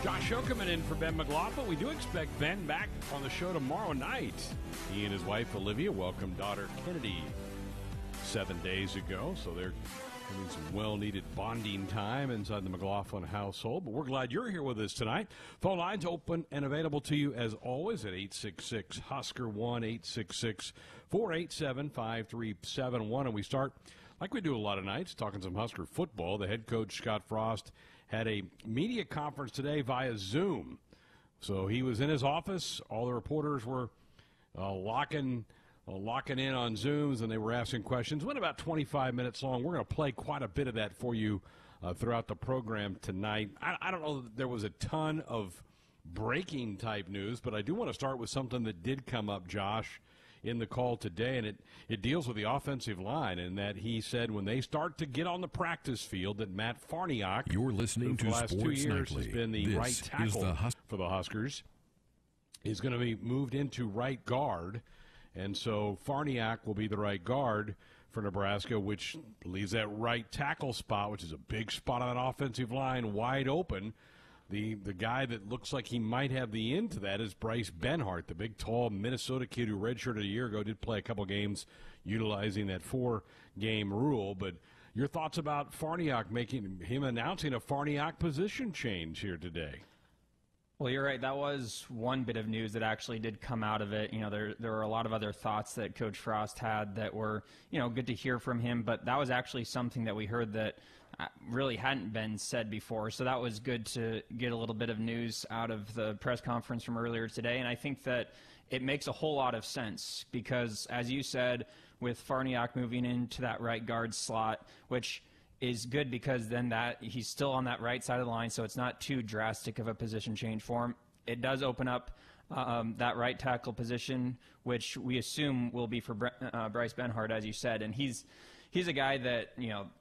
Josh Okerman in for Ben McLaughlin. We do expect Ben back on the show tomorrow night. He and his wife, Olivia, welcomed daughter Kennedy 7 days ago, so they're having some well-needed bonding time inside the McLaughlin household. But we're glad you're here with us tonight. Phone lines open and available to you, as always, at 866-HUSKER, 1-866-487-5371. And we start, like we do a lot of nights, talking some Husker football. The head coach, Scott Frost, had a media conference today via Zoom. So he was in his office. All the reporters were locking in on Zooms, and they were asking questions. Went about 25 minutes long. We're going to play quite a bit of that for you throughout the program tonight. I don't know that there was a ton of breaking-type news, but I do want to start with something that did come up, Josh, in the call today, and it deals with the offensive line, and that he said when they start to get on the practice field that Matt Farniok, you're listening to the last Sports 2 years Nightly. has been the right tackle for the Huskers, is going to be moved into right guard, and so Farniok will be the right guard for Nebraska, which leaves that right tackle spot, which is a big spot on that offensive line, wide open. The guy that looks like he might have the end to that is Bryce Benhart, the big, tall Minnesota kid who redshirted a year ago, did play a couple games utilizing that 4-game rule. But your thoughts about Farniok announcing a Farniok position change here today? Well, you're right. That was one bit of news that actually did come out of it. You know, there were a lot of other thoughts that Coach Frost had that were, good to hear from him. But that was actually something that we heard that really hadn't been said before. So that was good to get a little bit of news out of the press conference from earlier today. And I think that it makes a whole lot of sense because, as you said, with Farniok moving into that right guard slot, which is good because then that he's still on that right side of the line, so it's not too drastic of a position change for him. It does open up that right tackle position, which we assume will be for Bryce Benhart, as you said, and he's a guy that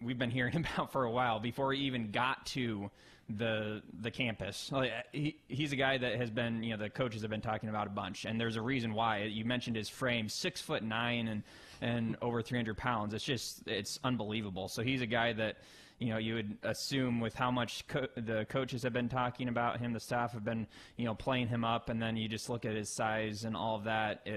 we've been hearing about for a while before he even got to the campus. He's a guy that has been the coaches have been talking about a bunch, and there's a reason why. You mentioned his frame, 6'9" and over 300 pounds. It's unbelievable. So he's a guy that you would assume with how much the coaches have been talking about him, the staff have been playing him up, and then you just look at his size and all of that.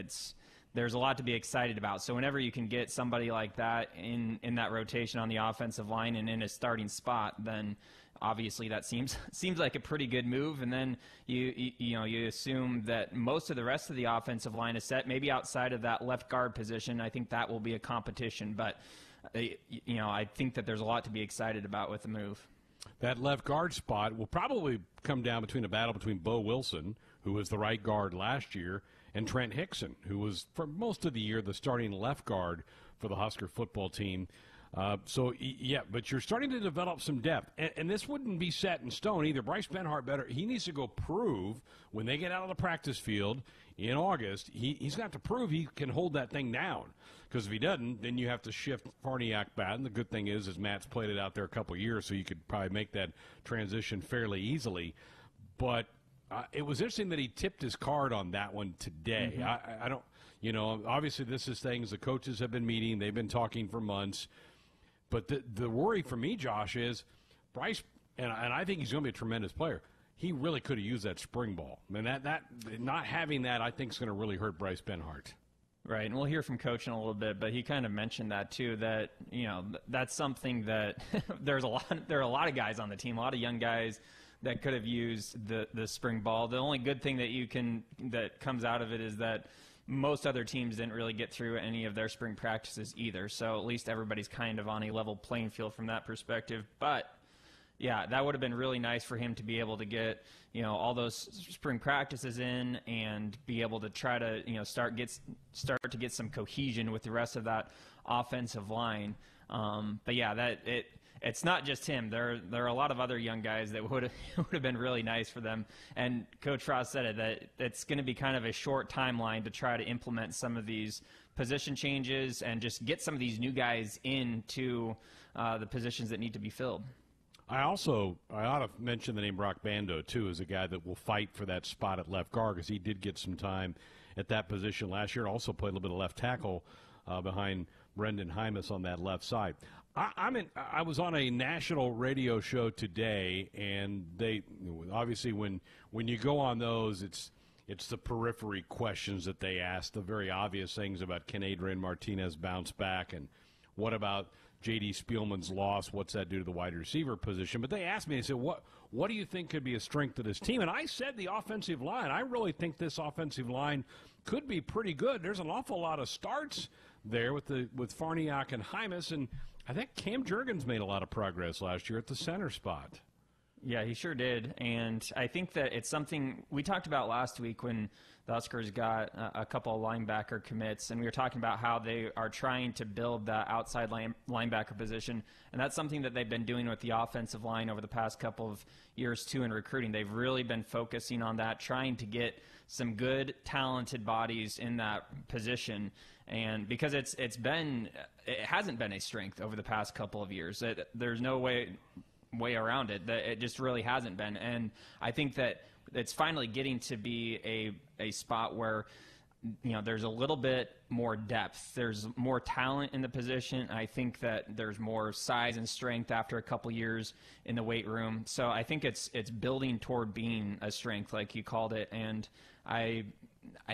There's a lot to be excited about. So whenever you can get somebody like that in that rotation on the offensive line and in a starting spot, then obviously that seems like a pretty good move. And then you assume that most of the rest of the offensive line is set, maybe outside of that left guard position. I think that will be a competition. But I think that there's a lot to be excited about with the move. That left guard spot will probably come down between a battle between Bo Wilson, who was the right guard last year, and Trent Hickson, who was for most of the year the starting left guard for the Husker football team. But you're starting to develop some depth, and this wouldn't be set in stone either. Bryce Benhart he needs to go prove when they get out of the practice field in August, he's got to prove he can hold that thing down, because if he doesn't, then you have to shift Farniok back. And the good thing is Matt's played it out there a couple of years, so you could probably make that transition fairly easily. But it was interesting that he tipped his card on that one today. Mm-hmm. I don't, obviously this is things the coaches have been meeting. They've been talking for months. But the worry for me, Josh, is Bryce, and I think he's going to be a tremendous player. He really could have used that spring ball. I mean, that not having that, I think, is going to really hurt Bryce Benhart. Right, and we'll hear from Coach in a little bit, but he kind of mentioned that too. That that's something that there are a lot of guys on the team, a lot of young guys that could have used the spring ball. The only good thing that comes out of it is that most other teams didn't really get through any of their spring practices either. So at least everybody's kind of on a level playing field from that perspective. But yeah, that would have been really nice for him to be able to get, all those spring practices in and be able to try to, start to get some cohesion with the rest of that offensive line. But yeah, it's not just him. There are a lot of other young guys that would have been really nice for them. And Coach Frost said it, that it's going to be kind of a short timeline to try to implement some of these position changes and just get some of these new guys into the positions that need to be filled. I ought to mention the name Brock Bando, too, as a guy that will fight for that spot at left guard, because he did get some time at that position last year. Also played a little bit of left tackle behind Brendan Hymas on that left side. I was on a national radio show today, and they obviously when you go on those, it's the periphery questions that they ask, the very obvious things about can Adrian Martinez bounce back, and what about J.D. Spielman's loss? What's that do to the wide receiver position? But they asked me, they said, what do you think could be a strength of this team? And I said the offensive line. I really think this offensive line could be pretty good. There's an awful lot of starts there with Farniok and Hymas, and I think Cam Jurgens made a lot of progress last year at the center spot. Yeah, he sure did. And I think that it's something we talked about last week when the Huskers got a couple of linebacker commits, and we were talking about how they are trying to build that outside linebacker position. And that's something that they've been doing with the offensive line over the past couple of years, too, in recruiting. They've really been focusing on that, trying to get some good, talented bodies in that position. And because it hasn't been a strength over the past couple of years. There's no way around it. It just really hasn't been. And I think that it's finally getting to be a spot where, there's a little bit more depth. There's more talent in the position. I think that there's more size and strength after a couple years in the weight room. So I think it's building toward being a strength, like you called it. And I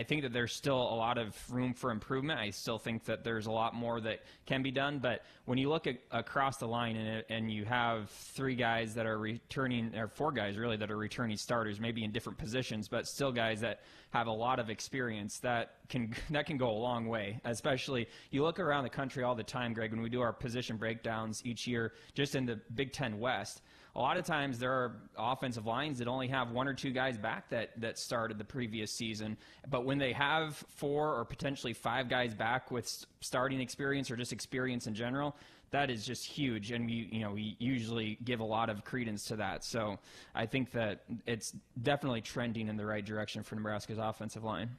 think that there's still a lot of room for improvement. I still think that there's a lot more that can be done. But when you look across the line and you have 3 guys that are returning, or 4 guys really that are returning starters, maybe in different positions, but still guys that have a lot of experience, that can go a long way. Especially, you look around the country all the time, Greg, when we do our position breakdowns each year, just in the Big Ten West. A lot of times there are offensive lines that only have 1 or 2 guys back that started the previous season. But when they have 4 or potentially 5 guys back with starting experience or just experience in general, that is just huge. And we usually give a lot of credence to that. So I think that it's definitely trending in the right direction for Nebraska's offensive line.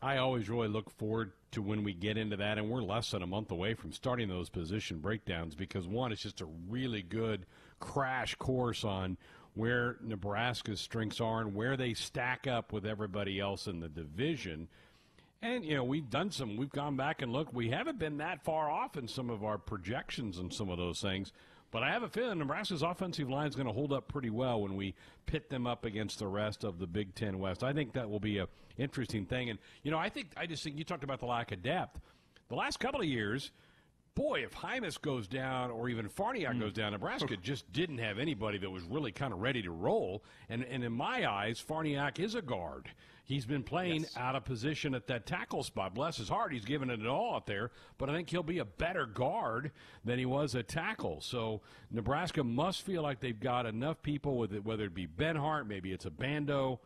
I always really look forward to when we get into that, and we're less than a month away from starting those position breakdowns because, one, it's just a really good crash course on where Nebraska's strengths are and where they stack up with everybody else in the division. And, we've gone back and looked. We haven't been that far off in some of our projections and some of those things. But I have a feeling Nebraska's offensive line is going to hold up pretty well when we pit them up against the rest of the Big Ten West. I think that will be an interesting thing. And, I just think you talked about the lack of depth. The last couple of years, boy, if Hymas goes down or even Farniok goes down, Nebraska just didn't have anybody that was really kind of ready to roll. And in my eyes, Farniok is a guard. He's been playing out of position at that tackle spot. Bless his heart, he's given it all out there, but I think he'll be a better guard than he was at tackle. So Nebraska must feel like they've got enough people, with it, whether it be Benhart, maybe it's a Bando,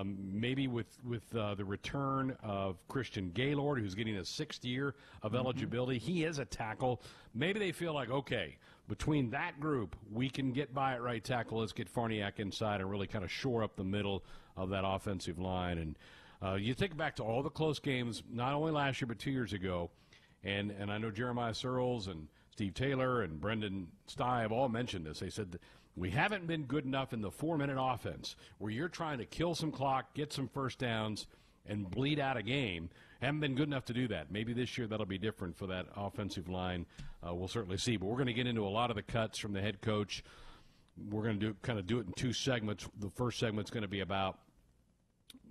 maybe with the return of Christian Gaylord, who's getting a 6th year of eligibility. He is a tackle. Maybe they feel like, okay, between that group, we can get by at right tackle. Let's get Farniok inside and really kind of shore up the middle of that offensive line. And you think back to all the close games, not only last year but 2 years ago, and I know Jeremiah Searles and Steve Taylor and Brendan Stye have all mentioned this. They said that we haven't been good enough in the 4-minute offense where you're trying to kill some clock, get some first downs, and bleed out a game. Haven't been good enough to do that. Maybe this year that'll be different for that offensive line. We'll certainly see. But we're going to get into a lot of the cuts from the head coach. We're going to do it in 2 segments. The first segment's going to be about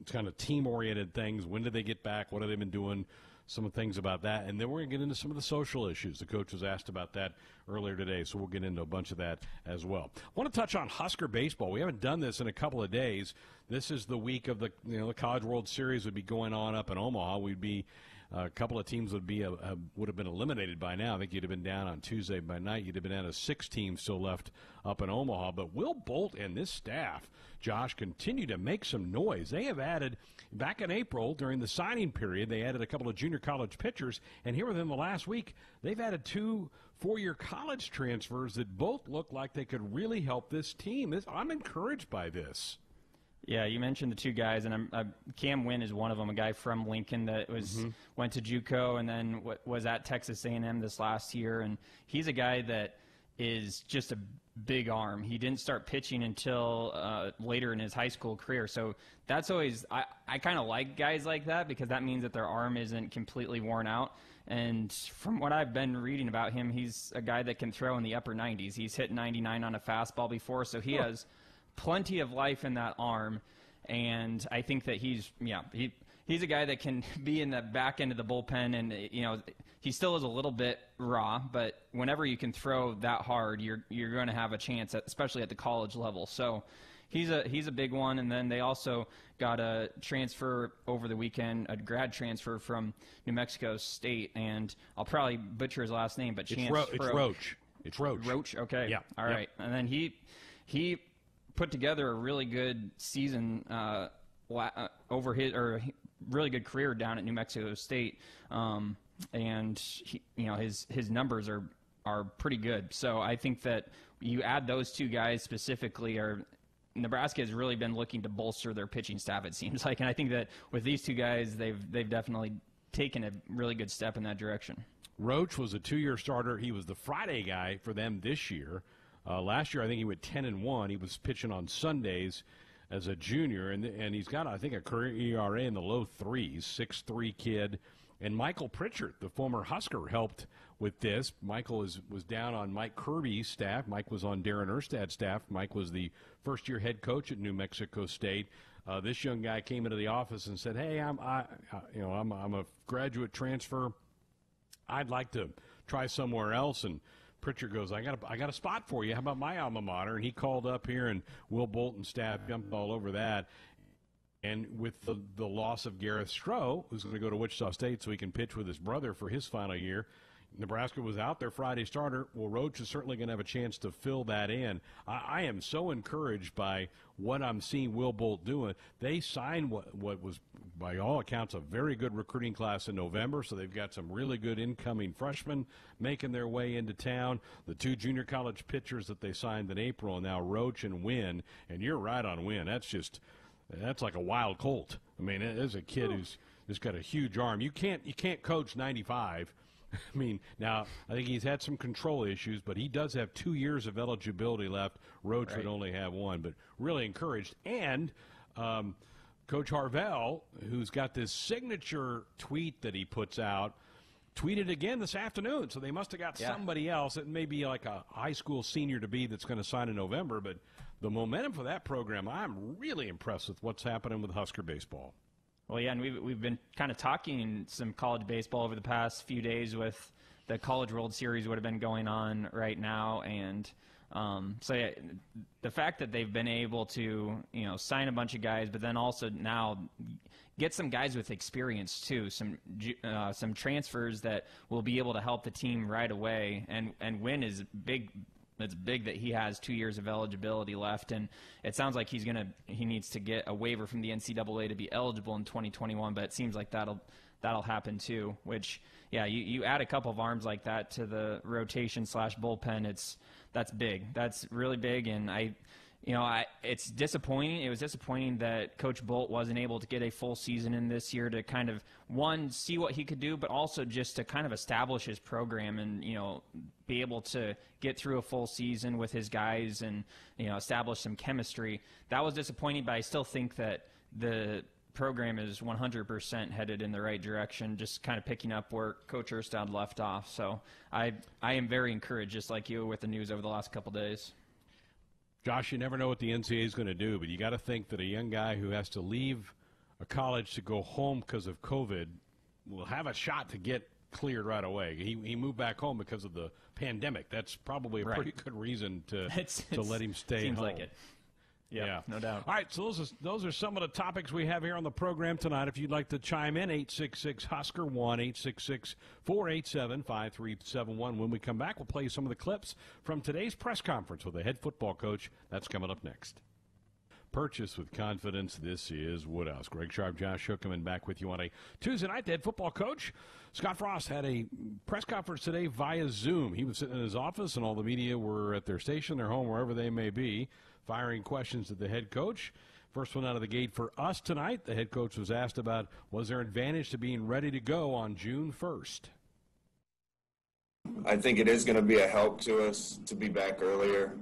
kind of team-oriented things. When did they get back? What have they been doing? Some of the things about that. And then we're going to get into some of the social issues. The coach was asked about that earlier today, so we'll get into a bunch of that as well. I want to touch on Husker baseball. We haven't done this in a couple of days. This is the week of the College World Series would be going on up in Omaha. We'd be a couple of teams would have been eliminated by now. I think you'd have been down on Tuesday by night. You'd have been down to 6 teams still left up in Omaha. But Will Bolt and this staff, Josh, continue to make some noise. They have added, back in April during the signing period, they added a couple of junior college pitchers. And here within the last week, they've added 2 4-year college transfers that both look like they could really help this team. I'm encouraged by this. Yeah, you mentioned the 2 guys, and Cam Wynn is one of them, a guy from Lincoln that went to JUCO and then was at Texas A&M this last year. And he's a guy that is just a big arm. He didn't start pitching until later in his high school career. So that's always, I kind of like guys like that because that means that their arm isn't completely worn out. And from what I've been reading about him, he's a guy that can throw in the upper 90s. He's hit 99 on a fastball before, so he has plenty of life in that arm. And I think that he's a guy that can be in the back end of the bullpen, and he still is a little bit raw, but whenever you can throw that hard, you're going to have a chance, especially at the college level. So he's a big one. And then they also got a transfer over the weekend, a grad transfer from New Mexico State, and I'll probably butcher his last name, but it's Roach. It's Roach. Roach. Okay. Yeah. All right. And then he put together a really good season over really good career down at New Mexico State, and his numbers are pretty good. So I think that you add those two guys specifically, Nebraska has really been looking to bolster their pitching staff, it seems like, and I think that with these two guys, they've definitely taken a really good step in that direction. Roach was a 2-year starter. He was the Friday guy for them this year. Last year, I think he went 10-1. He was pitching on Sundays as a junior, and he's got, I think, a career ERA in the low threes, 6'3" kid. And Michael Pritchard, the former Husker, helped with this. Michael was down on Mike Kirby's staff. Mike was on Darren Erstad's staff. Mike was the first-year head coach at New Mexico State. This young guy came into the office and said, "Hey, I'm a graduate transfer. I'd like to try somewhere else." And Pritchard goes, I got a spot for you. How about my alma mater? And he called up here, and Will Bolton's staff jumped all over that. And with the loss of Gareth Stroh, who's going to go to Wichita State so he can pitch with his brother for his final year, Nebraska was out their Friday starter. Well, Roach is certainly going to have a chance to fill that in. I am so encouraged by what I'm seeing Will Bolt doing. They signed what was, by all accounts, a very good recruiting class in November, so they've got some really good incoming freshmen making their way into town. The two junior college pitchers that they signed in April, now Roach and Wynn, and you're right on Wynn. That's like a wild colt. I mean, there's a kid who's got a huge arm. You can't coach 95. I mean, now, I think he's had some control issues, but he does have 2 years of eligibility left. Roach would only have one, but really encouraged. And Coach Harvell, who's got this signature tweet that he puts out, tweeted again this afternoon. So they must have got somebody else. It may be like a high school senior-to-be that's going to sign in November, but the momentum for that program, I'm really impressed with what's happening with Husker baseball. Well, yeah, and we've been kind of talking some college baseball over the past few days with the College World Series would have been going on right now, and the fact that they've been able to sign a bunch of guys, but then also now get some guys with experience too, some transfers that will be able to help the team right away, and Wynn is big. It's big that he has 2 years of eligibility left, and it sounds like he needs to get a waiver from the NCAA to be eligible in 2021. But it seems like that'll happen too. Which, yeah, you add a couple of arms like that to the rotation / bullpen. That's big. That's really big, and it's disappointing. It was disappointing that Coach Bolt wasn't able to get a full season in this year to kind of, one, see what he could do, but also just to kind of establish his program and, be able to get through a full season with his guys and, establish some chemistry. That was disappointing, but I still think that the program is 100% headed in the right direction, just kind of picking up where Coach Erstad left off. So I am very encouraged, just like you, with the news over the last couple days. Josh, you never know what the NCAA is going to do, but you got to think that a young guy who has to leave a college to go home because of COVID will have a shot to get cleared right away. He moved back home because of the pandemic. That's probably a pretty good reason to let him stay seems home. Like it. Yeah, no doubt. All right, so those are some of the topics we have here on the program tonight. If you'd like to chime in, 866-HUSKER, 1-866-487-5371. When we come back, we'll play you some of the clips from today's press conference with the head football coach. That's coming up next. Purchase with confidence. This is Woodhouse. Greg Sharp, Josh Hookeman back with you on a Tuesday night. The head football coach, Scott Frost, had a press conference today via Zoom. He was sitting in his office, and all the media were at their station, their home, wherever they may be, firing questions at the head coach. First one out of the gate for us tonight. The head coach was asked about, was there advantage to being ready to go on June 1st? I think it is going to be a help to us to be back earlier.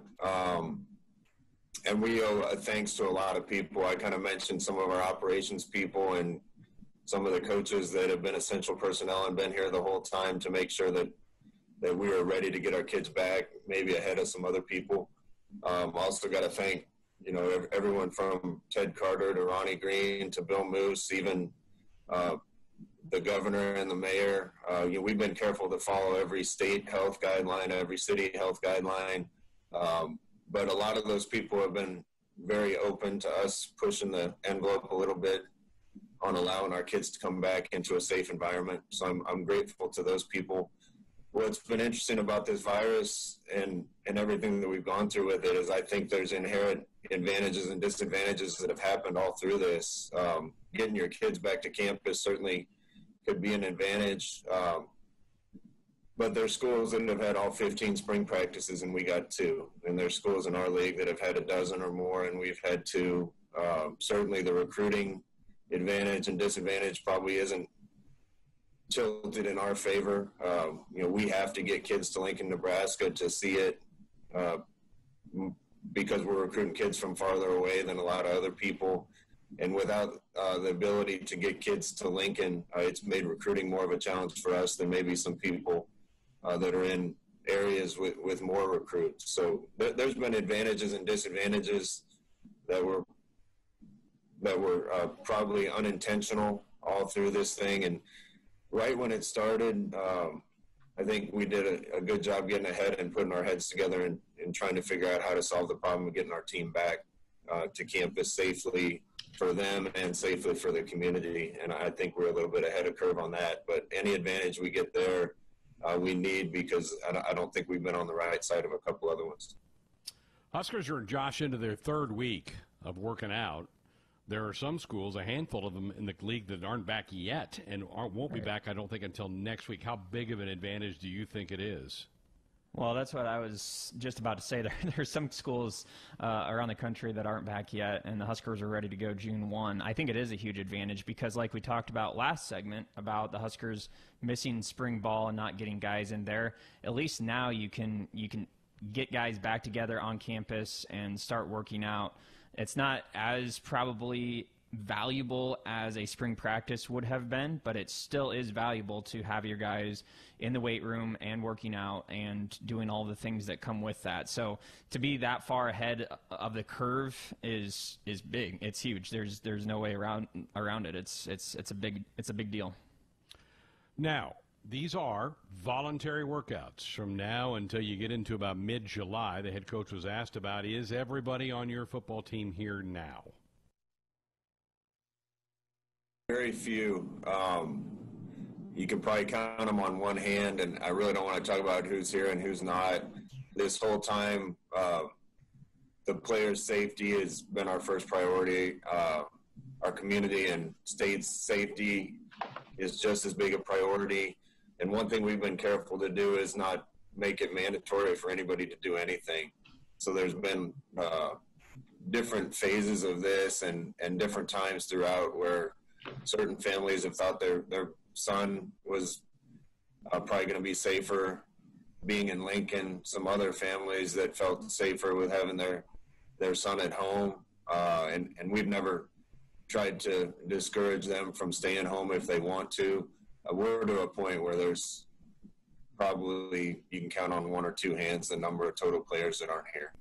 And we owe a thanks to a lot of people. I kind of mentioned some of our operations people and some of the coaches that have been essential personnel and been here the whole time to make sure that we are ready to get our kids back, maybe ahead of some other people. Also got to thank, everyone from Ted Carter to Ronnie Green to Bill Moose, even the governor and the mayor. We've been careful to follow every state health guideline, every city health guideline. But a lot of those people have been very open to us pushing the envelope a little bit on allowing our kids to come back into a safe environment. So I'm grateful to those people. What's been interesting about this virus and everything that we've gone through with it is I think there's inherent advantages and disadvantages that have happened all through this. Getting your kids back to campus certainly could be an advantage. But there's schools that have had all 15 spring practices and we got 2. And there's schools in our league that have had a dozen or more and we've had 2. Certainly the recruiting advantage and disadvantage probably isn't tilted in our favor. We have to get kids to Lincoln, Nebraska to see it because we're recruiting kids from farther away than a lot of other people. And without the ability to get kids to Lincoln, it's made recruiting more of a challenge for us than maybe some people that are in areas with more recruits. So there's been advantages and disadvantages that were probably unintentional all through this thing. And right when it started, I think we did a good job getting ahead and putting our heads together and trying to figure out how to solve the problem of getting our team back to campus safely for them and safely for the community. And I think we're a little bit ahead of curve on that. But any advantage we get there, we need, because I don't think we've been on the right side of a couple other ones. Huskers are, Josh, into their 3rd week of working out. There are some schools, a handful of them in the league, that aren't back yet and won't be back, I don't think, until next week. How big of an advantage do you think it is? Well, that's what I was just about to say. There's some schools around the country that aren't back yet, and the Huskers are ready to go June 1. I think it is a huge advantage because, like we talked about last segment, about the Huskers missing spring ball and not getting guys in there, at least now you can get guys back together on campus and start working out. It's not as probably valuable as a spring practice would have been, but it still is valuable to have your guys in the weight room and working out and doing all the things that come with that. So to be that far ahead of the curve is big. It's huge. There's no way around it. It's a big deal. Now, these are voluntary workouts from now until you get into about mid-July. The head coach was asked about, is everybody on your football team here now? Very few. You can probably count them on one hand, and I really don't want to talk about who's here and who's not. This whole time, the players' safety has been our first priority. Our community and state's safety is just as big a priority. And one thing we've been careful to do is not make it mandatory for anybody to do anything. So there's been different phases of this and different times throughout where certain families have thought their son was probably going to be safer being in Lincoln. Some other families that felt safer with having their son at home. And we've never tried to discourage them from staying home if they want to. We're to a point where there's probably, you can count on one or two hands the number of total players that aren't here.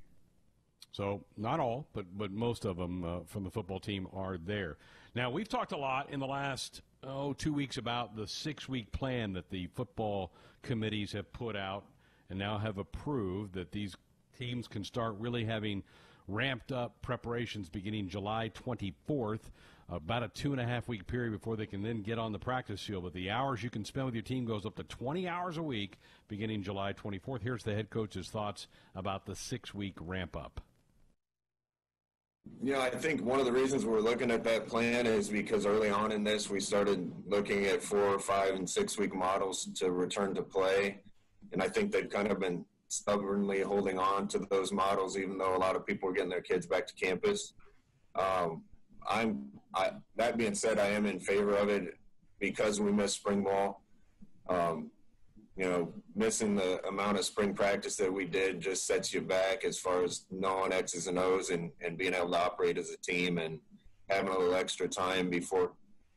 So not all, but most of them from the football team are there. Now, we've talked a lot in the last 2 weeks about the 6-week plan that the football committees have put out and now have approved, that these teams can start really having ramped up preparations beginning July 24th, about a 2.5-week period before they can then get on the practice field. But the hours you can spend with your team goes up to 20 hours a week beginning July 24th. Here's the head coach's thoughts about the 6-week ramp up. I think one of the reasons we're looking at that plan is because early on in this, we started looking at 4, 5, and 6-week models to return to play. And I think they've kind of been stubbornly holding on to those models, even though a lot of people are getting their kids back to campus. That being said, I am in favor of it because we missed spring ball. missing the amount of spring practice that we did just sets you back as far as knowing X's and O's and being able to operate as a team, and having a little extra time before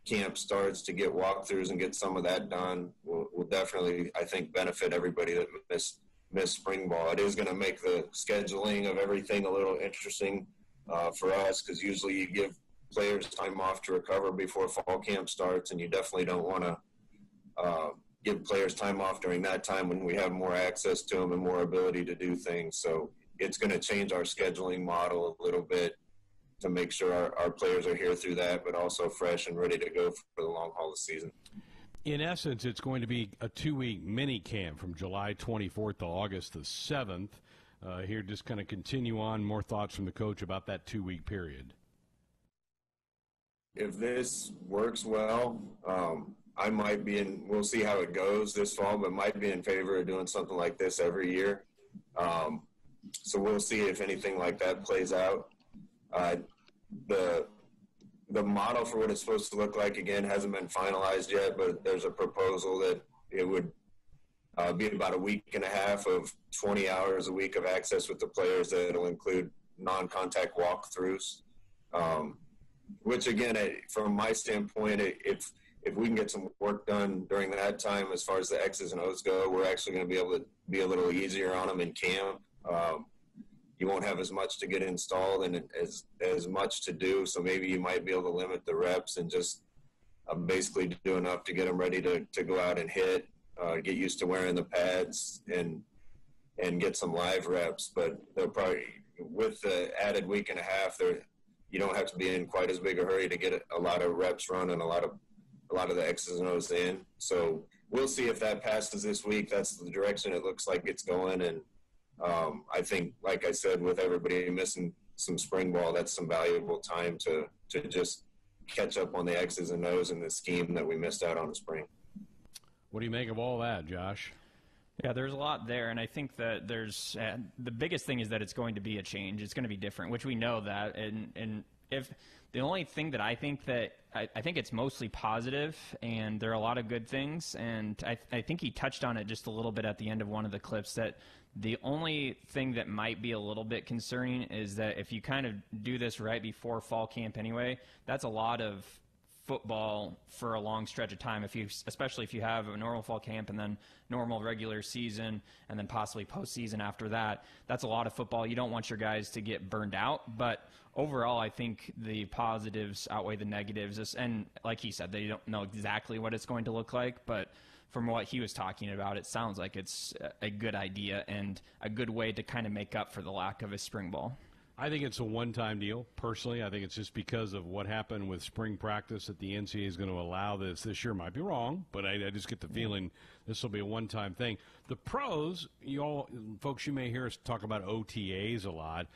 camp starts to get walkthroughs and get some of that done will definitely, I think, benefit everybody that missed spring ball. It is going to make the scheduling of everything a little interesting for us, because usually you give players time off to recover before fall camp starts, and you definitely don't want to give players time off during that time when we have more access to them and more ability to do things. So it's going to change our scheduling model a little bit to make sure our players are here through that, but also fresh and ready to go for the long haul of the season. In essence, it's going to be a 2-week mini camp from July 24th to August the 7th. Here, just kind of continue on. More thoughts from the coach about that 2-week period. If this works well, I might be we'll see how it goes this fall, but might be in favor of doing something like this every year. So we'll see if anything like that plays out. The model for what it's supposed to look like, again, hasn't been finalized yet, but there's a proposal that it would be about a week and a half of 20 hours a week of access with the players that will include non-contact walkthroughs, which, again, from my standpoint, if we can get some work done during that time as far as the X's and O's go, we're actually going to be able to be a little easier on them in camp. You won't have as much to get installed and as much to do, so maybe you might be able to limit the reps and just basically do enough to get them ready to go out and hit, get used to wearing the pads and get some live reps. But they'll probably, with the added week and a half, you don't have to be in quite as big a hurry to get a lot of reps run and a lot of the X's and O's in. So we'll see if that passes this week. That's the direction it looks like it's going, and I think, like I said, with everybody missing some spring ball, that's some valuable time to just catch up on the X's and O's in the scheme that we missed out on in spring. What do you make of all that, Josh? Yeah, there's a lot there, and I think that there's the biggest thing is that it's going to be a change. It's going to be different, which we know that, and if the only thing that I think that I think it's mostly positive, and there are a lot of good things, and I think he touched on it just a little bit at the end of one of the clips, that the only thing that might be a little bit concerning is that if you kind of do this right before fall camp anyway, that's a lot of football for a long stretch of time. Especially if you have a normal fall camp and then normal regular season and then possibly postseason after that, that's a lot of football. You don't want your guys to get burned out, but overall, I think the positives outweigh the negatives. And like he said, they don't know exactly what it's going to look like, but from what he was talking about, it sounds like it's a good idea and a good way to kind of make up for the lack of a spring ball. I think it's a one-time deal. Personally, I think it's just because of what happened with spring practice that the NCAA is going to allow this year. Might be wrong, but I just get the feeling this will be a one-time thing. The pros, folks, you may hear us talk about OTAs a lot.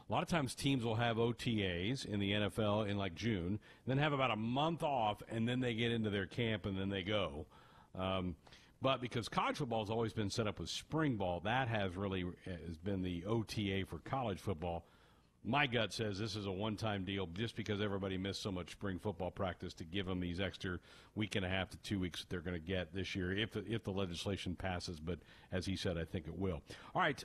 A lot of times teams will have OTAs in the NFL in like June, then have about a month off, and then they get into their camp and then they go. But because college football has always been set up with spring ball, that has been the OTA for college football. My gut says this is a one-time deal just because everybody missed so much spring football practice to give them these extra week and a half to 2 weeks that they're going to get this year if the legislation passes. But as he said, I think it will. All right.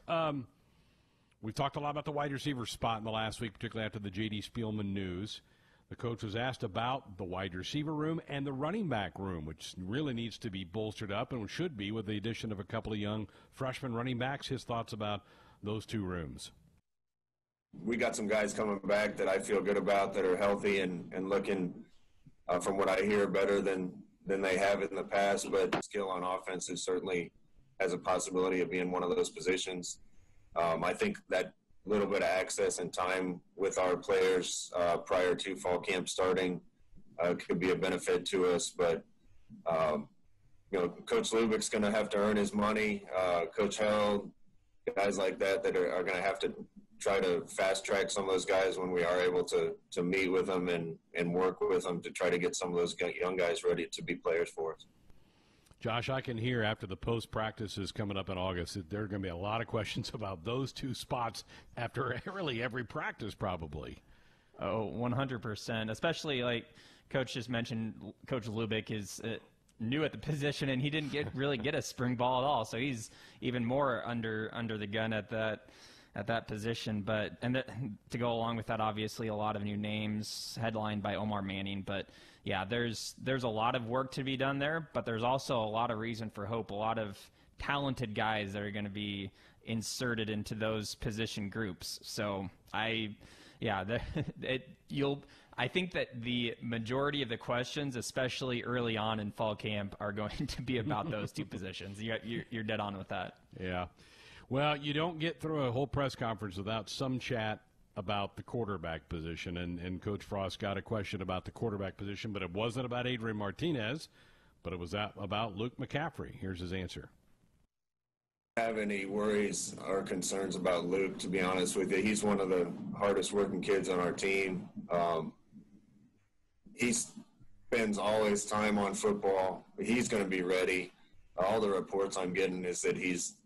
We've talked a lot about the wide receiver spot in the last week, particularly after the J.D. Spielman news. The coach was asked about the wide receiver room and the running back room, which really needs to be bolstered up and should be with the addition of a couple of young freshman running backs. His thoughts about those two rooms. We got some guys coming back that I feel good about that are healthy and looking, from what I hear, better than they have in the past. But skill on offense is certainly has a possibility of being one of those positions. I think that little bit of access and time with our players prior to fall camp starting could be a benefit to us. But, Coach Lubick's going to have to earn his money. Coach Held, guys like that are going to have to try to fast track some of those guys when we are able to meet with them and work with them to try to get some of those young guys ready to be players for us. Josh, I can hear after the post-practices coming up in August that there are going to be a lot of questions about those two spots after really every practice probably. Oh, 100%. Especially like Coach just mentioned, Coach Lubick is new at the position, and he didn't really get a spring ball at all. So he's even more under the gun at that position. But to go along with that, obviously a lot of new names headlined by Omar Manning. But yeah, there's a lot of work to be done there, but there's also a lot of reason for hope. A lot of talented guys that are going to be inserted into those position groups. So I think that the majority of the questions, especially early on in fall camp, are going to be about those two positions. You're dead on with that. Yeah. Well, you don't get through a whole press conference without some chat about the quarterback position, and Coach Frost got a question about the quarterback position, but it wasn't about Adrian Martinez, but it was about Luke McCaffrey. Here's his answer. Have any worries or concerns about Luke, to be honest with you. He's one of the hardest working kids on our team. He spends all his time on football. He's going to be ready. All the reports I'm getting is that he's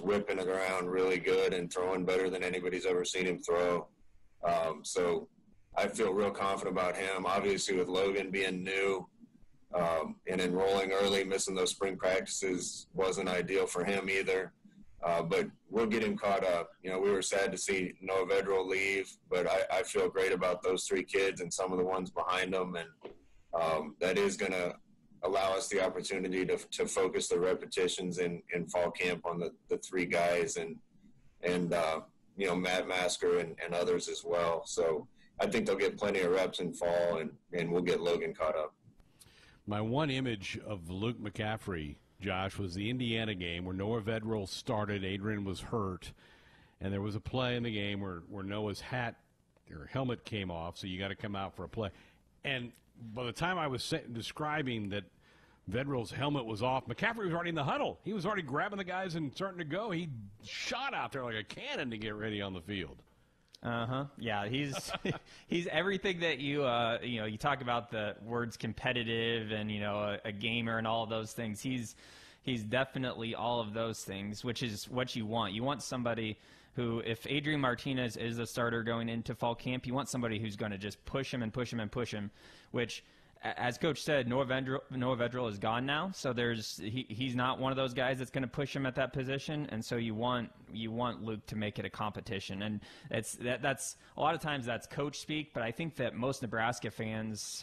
whipping it around really good and throwing better than anybody's ever seen him throw. So I feel real confident about him. Obviously, with Logan being new and enrolling early, missing those spring practices wasn't ideal for him either. But we'll get him caught up. We were sad to see Noah Vedral leave, but I feel great about those three kids and some of the ones behind them. And that is going to allow us the opportunity to focus the repetitions in fall camp on the three guys and Matt Masker and others as well. So I think they'll get plenty of reps in fall, and we'll get Logan caught up. My one image of Luke McCaffrey, Josh, was the Indiana game where Noah Vedral started. Adrian was hurt, and there was a play in the game where Noah's helmet came off, so you got to come out for a play. And by the time I was describing that Vedral's helmet was off, McCaffrey was already in the huddle. He was already grabbing the guys and starting to go. He shot out there like a cannon to get ready on the field. Yeah, he's everything that you talk about, the words competitive and a gamer and all of those things. He's definitely all of those things, which is what you want. You want somebody who, if Adrian Martinez is the starter going into fall camp, you want somebody who's going to just push him and push him and push him, which, as Coach said, Noah Vedral is gone now, so he's not one of those guys that's going to push him at that position, and so you want Luke to make it a competition, and that's a lot of times that's coach speak, but I think that most Nebraska fans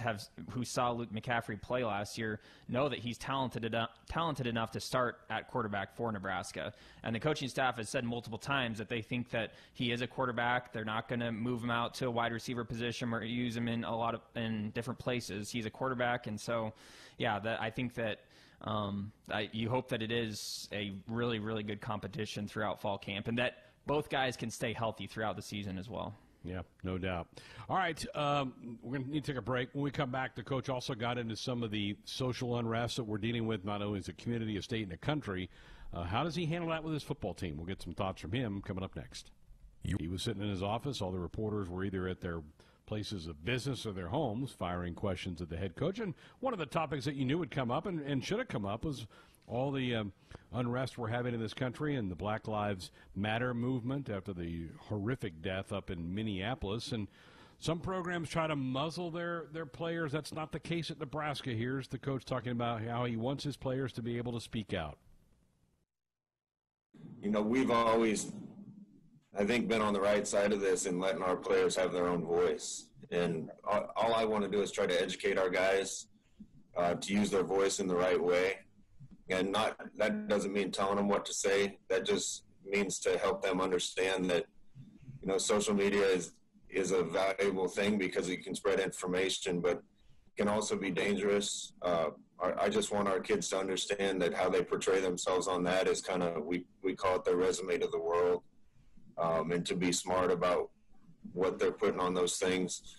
who saw Luke McCaffrey play last year know that he's talented enough to start at quarterback for Nebraska, and the coaching staff has said multiple times that they think that he is a quarterback. They're not going to move him out to a wide receiver position or use him in different places. He's a quarterback, and so I think that you hope that it is a really, really good competition throughout fall camp, and that both guys can stay healthy throughout the season as well. Yeah, no doubt. All right, we're going to need to take a break. When we come back, the coach also got into some of the social unrest that we're dealing with, not only as a community, a state, and a country. How does he handle that with his football team? We'll get some thoughts from him coming up next. He was sitting in his office. All the reporters were either at their places of business or their homes firing questions at the head coach. And one of the topics that you knew would come up and should have come up was all the unrest we're having in this country and the Black Lives Matter movement after the horrific death up in Minneapolis. And some programs try to muzzle their players. That's not the case at Nebraska. Here's the coach talking about how he wants his players to be able to speak out. We've always, I think, been on the right side of this and letting our players have their own voice. And all I want to do is try to educate our guys to use their voice in the right way. And that doesn't mean telling them what to say. That just means to help them understand that, social media is a valuable thing because it can spread information, but it can also be dangerous. I just want our kids to understand that how they portray themselves on that is kind of, we call it their resume to the world. And to be smart about what they're putting on those things.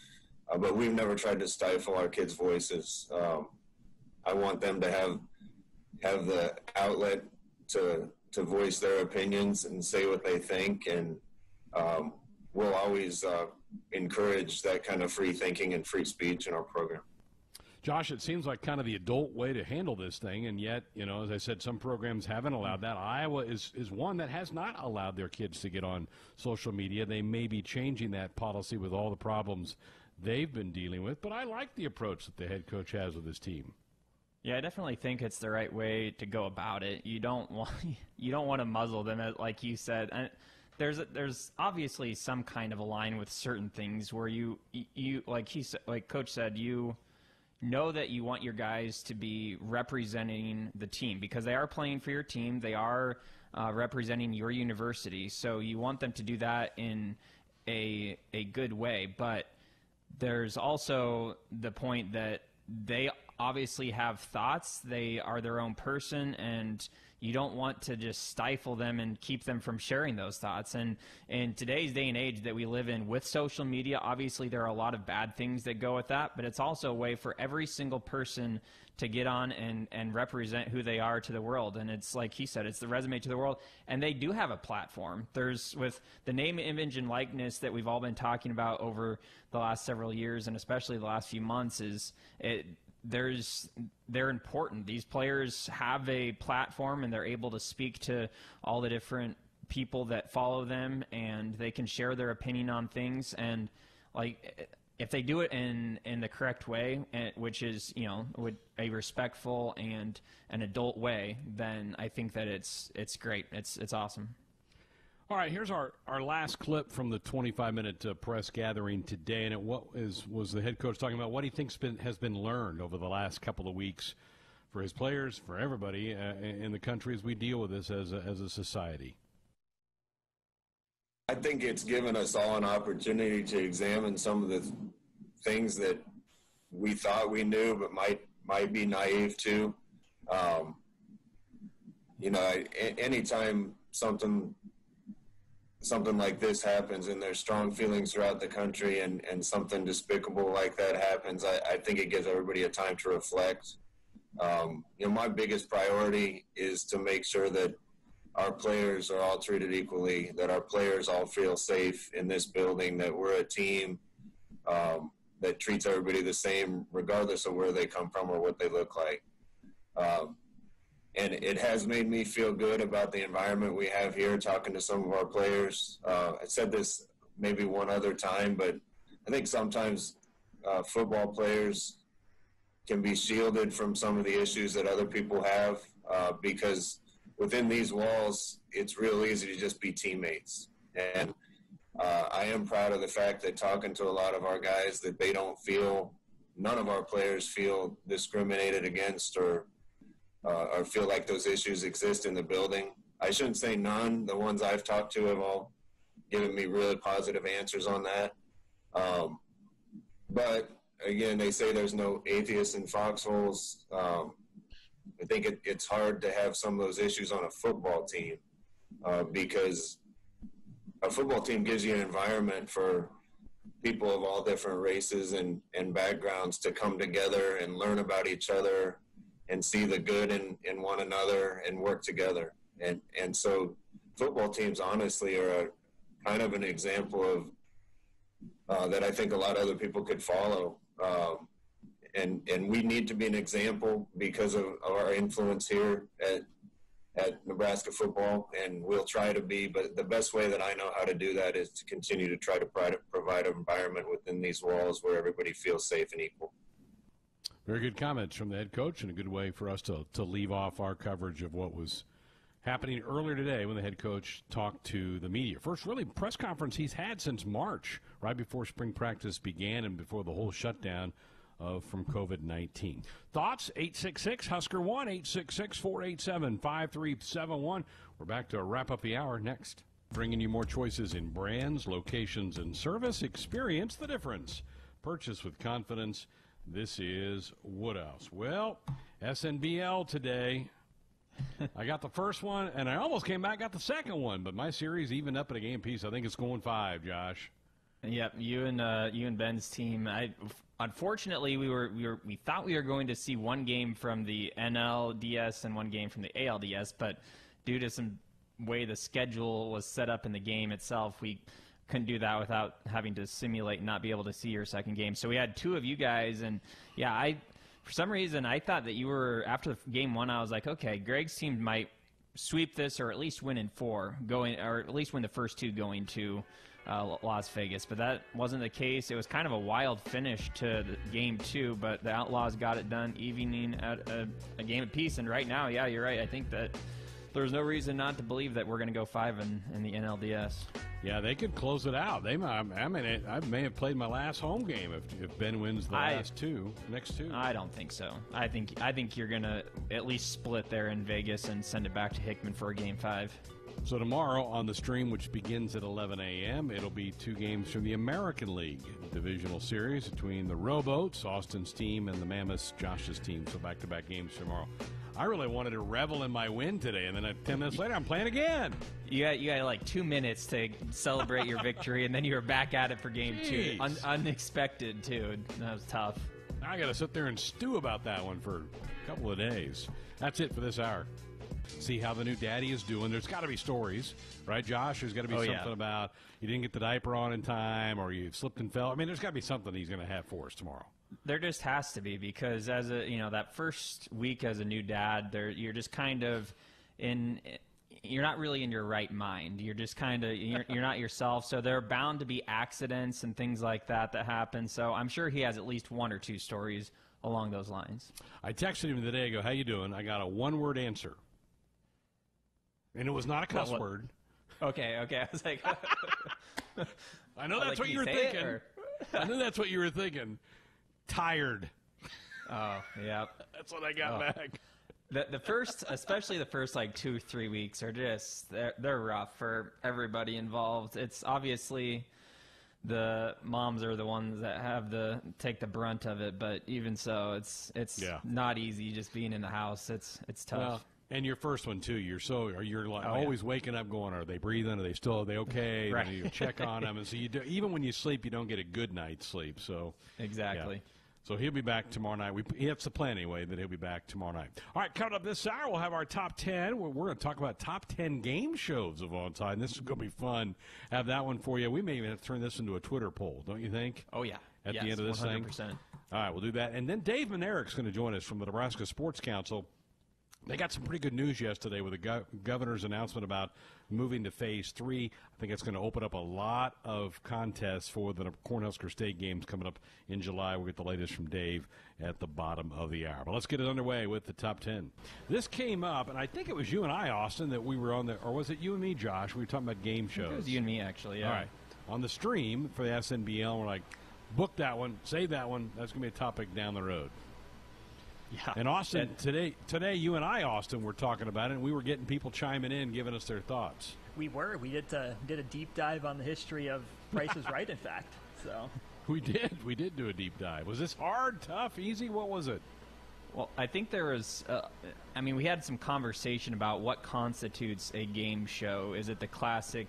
But we've never tried to stifle our kids' voices. I want them to have the outlet to voice their opinions and say what they think. And we'll always encourage that kind of free thinking and free speech in our program. Josh, it seems like kind of the adult way to handle this thing, and yet, as I said, some programs haven't allowed that. Iowa is one that has not allowed their kids to get on social media. They may be changing that policy with all the problems they've been dealing with, but I like the approach that the head coach has with his team. Yeah, I definitely think it's the right way to go about it. You don't want you don't want to muzzle them, like you said. And there's obviously some kind of a line with certain things where you like Coach said, you know that you want your guys to be representing the team because they are playing for your team. They are representing your university, so you want them to do that in a good way. But there's also the point that they obviously have thoughts. They are their own person, and you don't want to just stifle them and keep them from sharing those thoughts. And in today's day and age that we live in with social media, obviously there are a lot of bad things that go with that, but it's also a way for every single person to get on and represent who they are to the world. And it's like he said, it's the resume to the world. And they do have a platform. There's, with the name, image, and likeness that we've all been talking about over the last several years, and especially the last few months, they're important. These players have a platform, and they're able to speak to all the different people that follow them, and they can share their opinion on things. And like, if they do it in the correct way, which is, with a respectful and an adult way, then I think that it's great. It's awesome. All right, here's our last clip from the 25-minute press gathering today, and was the head coach talking about what he thinks has been learned over the last couple of weeks for his players, for everybody in the country as we deal with this as a society. I think it's given us all an opportunity to examine some of the things that we thought we knew but might be naive to. Anytime something like this happens and there's strong feelings throughout the country and something despicable like that happens, I think it gives everybody a time to reflect. My biggest priority is to make sure that our players are all treated equally, that our players all feel safe in this building, that we're a team that treats everybody the same regardless of where they come from or what they look like. And it has made me feel good about the environment we have here, talking to some of our players. I said this maybe one other time, but I think sometimes football players can be shielded from some of the issues that other people have because within these walls, it's real easy to just be teammates. And I am proud of the fact that talking to a lot of our guys that none of our players feel discriminated against or feel like those issues exist in the building. I shouldn't say none. The ones I've talked to have all given me really positive answers on that. But again, they say there's no atheists in foxholes. I think it's hard to have some of those issues on a football team because a football team gives you an environment for people of all different races and backgrounds to come together and learn about each other and see the good in one another and work together. And so football teams honestly are kind of an example of that I think a lot of other people could follow. And we need to be an example because of our influence here at Nebraska football, and we'll try to be. But the best way that I know how to do that is to continue to try to provide an environment within these walls where everybody feels safe and equal. Very good comments from the head coach, and a good way for us to leave off our coverage of what was happening earlier today when the head coach talked to the media. First really press conference he's had since March, right before spring practice began and before the whole shutdown from COVID-19. Thoughts? 866-HUSKER 1, 866-487-5371. We're back to wrap up the hour next. Bringing you more choices in brands, locations, and service. Experience the difference. Purchase with confidence. This is Woodhouse. Well, SNBL today. I got the first one, and I almost came back, got the second one, but my series evened up at a game piece. I think it's going 5, Josh. Yep, you and Ben's team. Unfortunately, we thought we were going to see one game from the NLDS and one game from the ALDS, but due to some way the schedule was set up in the game itself, we couldn't do that without having to simulate and not be able to see your second game. So we had two of you guys, and yeah, for some reason I thought that you were, after game one, I was like, okay, Greg's team might sweep this or at least win in 4, or at least win the first 2 going to Las Vegas, but that wasn't the case. It was kind of a wild finish to the game 2, but the Outlaws got it done, evening at a game apiece. And right now, yeah, you're right. I think that there's no reason not to believe that we're going to go 5 in the NLDS. Yeah, they could close it out. I may have played my last home game if Ben wins the next two. I don't think so. I think you're going to at least split there in Vegas and send it back to Hickman for a game 5. So tomorrow on the stream, which begins at 11 a.m., it'll be 2 games from the American League Divisional Series between the Rowboats, Austin's team, and the Mammoths, Josh's team. So back-to-back games tomorrow. I really wanted to revel in my win today, and then 10 minutes later, I'm playing again. You got like 2 minutes to celebrate your victory, and then you were back at it for game 2. Unexpected, too. That was tough. I got to sit there and stew about that one for a couple of days. That's it for this hour. See how the new daddy is doing. There's got to be stories, right, Josh? There's got to be something about you didn't get the diaper on in time, or you slipped and fell. I mean, there's got to be something he's going to have for us tomorrow. There just has to be, because as that first week as a new dad, you're just kind of you're not really in your right mind. You're just kind of you're not yourself. So there are bound to be accidents and things like that happen. So I'm sure he has at least 1 or 2 stories along those lines. I texted him today. I go, "How you doing?" I got a 1-word answer. And it was not a cuss word. Okay. I was like, I know that's what you were thinking. I knew that's what you were thinking. Tired. Oh, yeah. That's what I got back. The first, especially the first 2-3 weeks, are just they're rough for everybody involved. It's obviously the moms are the ones that have take the brunt of it, but even so, it's not easy just being in the house. It's tough. Well, and your first one too. You're always waking up going, are they breathing? Are they okay? Right. Then you check on them, and so even when you sleep, you don't get a good night's sleep. So exactly. Yeah. So he'll be back tomorrow night. That's the plan anyway, that he'll be back tomorrow night. All right, coming up this hour, we'll have our top 10. We're going to talk about top 10 game shows of all time. This is going to be fun. Have that one for you. We may even have to turn this into a Twitter poll, don't you think? Oh, yeah. At the end of this 100%. thing? All right, we'll do that. And then Dave Manerik's going to join us from the Nebraska Sports Council. They got some pretty good news yesterday with the governor's announcement about moving to Phase 3. I think it's going to open up a lot of contests for the Cornhusker State games coming up in July. We'll get the latest from Dave at the bottom of the hour. But let's get it underway with the top 10. This came up, and I think it was you and I, Austin, that we were on or was it you and me, Josh? We were talking about game shows. It was you and me, actually, yeah. All right. On the stream for the SNBL, we're like, book that one, save that one. That's going to be a topic down the road. Yeah. And Austin, today, you and I, Austin, were talking about it, and we were getting people chiming in, giving us their thoughts. We were. We did a deep dive on the history of Price is Right, in fact. So we did do a deep dive. Was this hard, tough, easy? What was it? Well, I think there was, we had some conversation about what constitutes a game show. Is it the classic,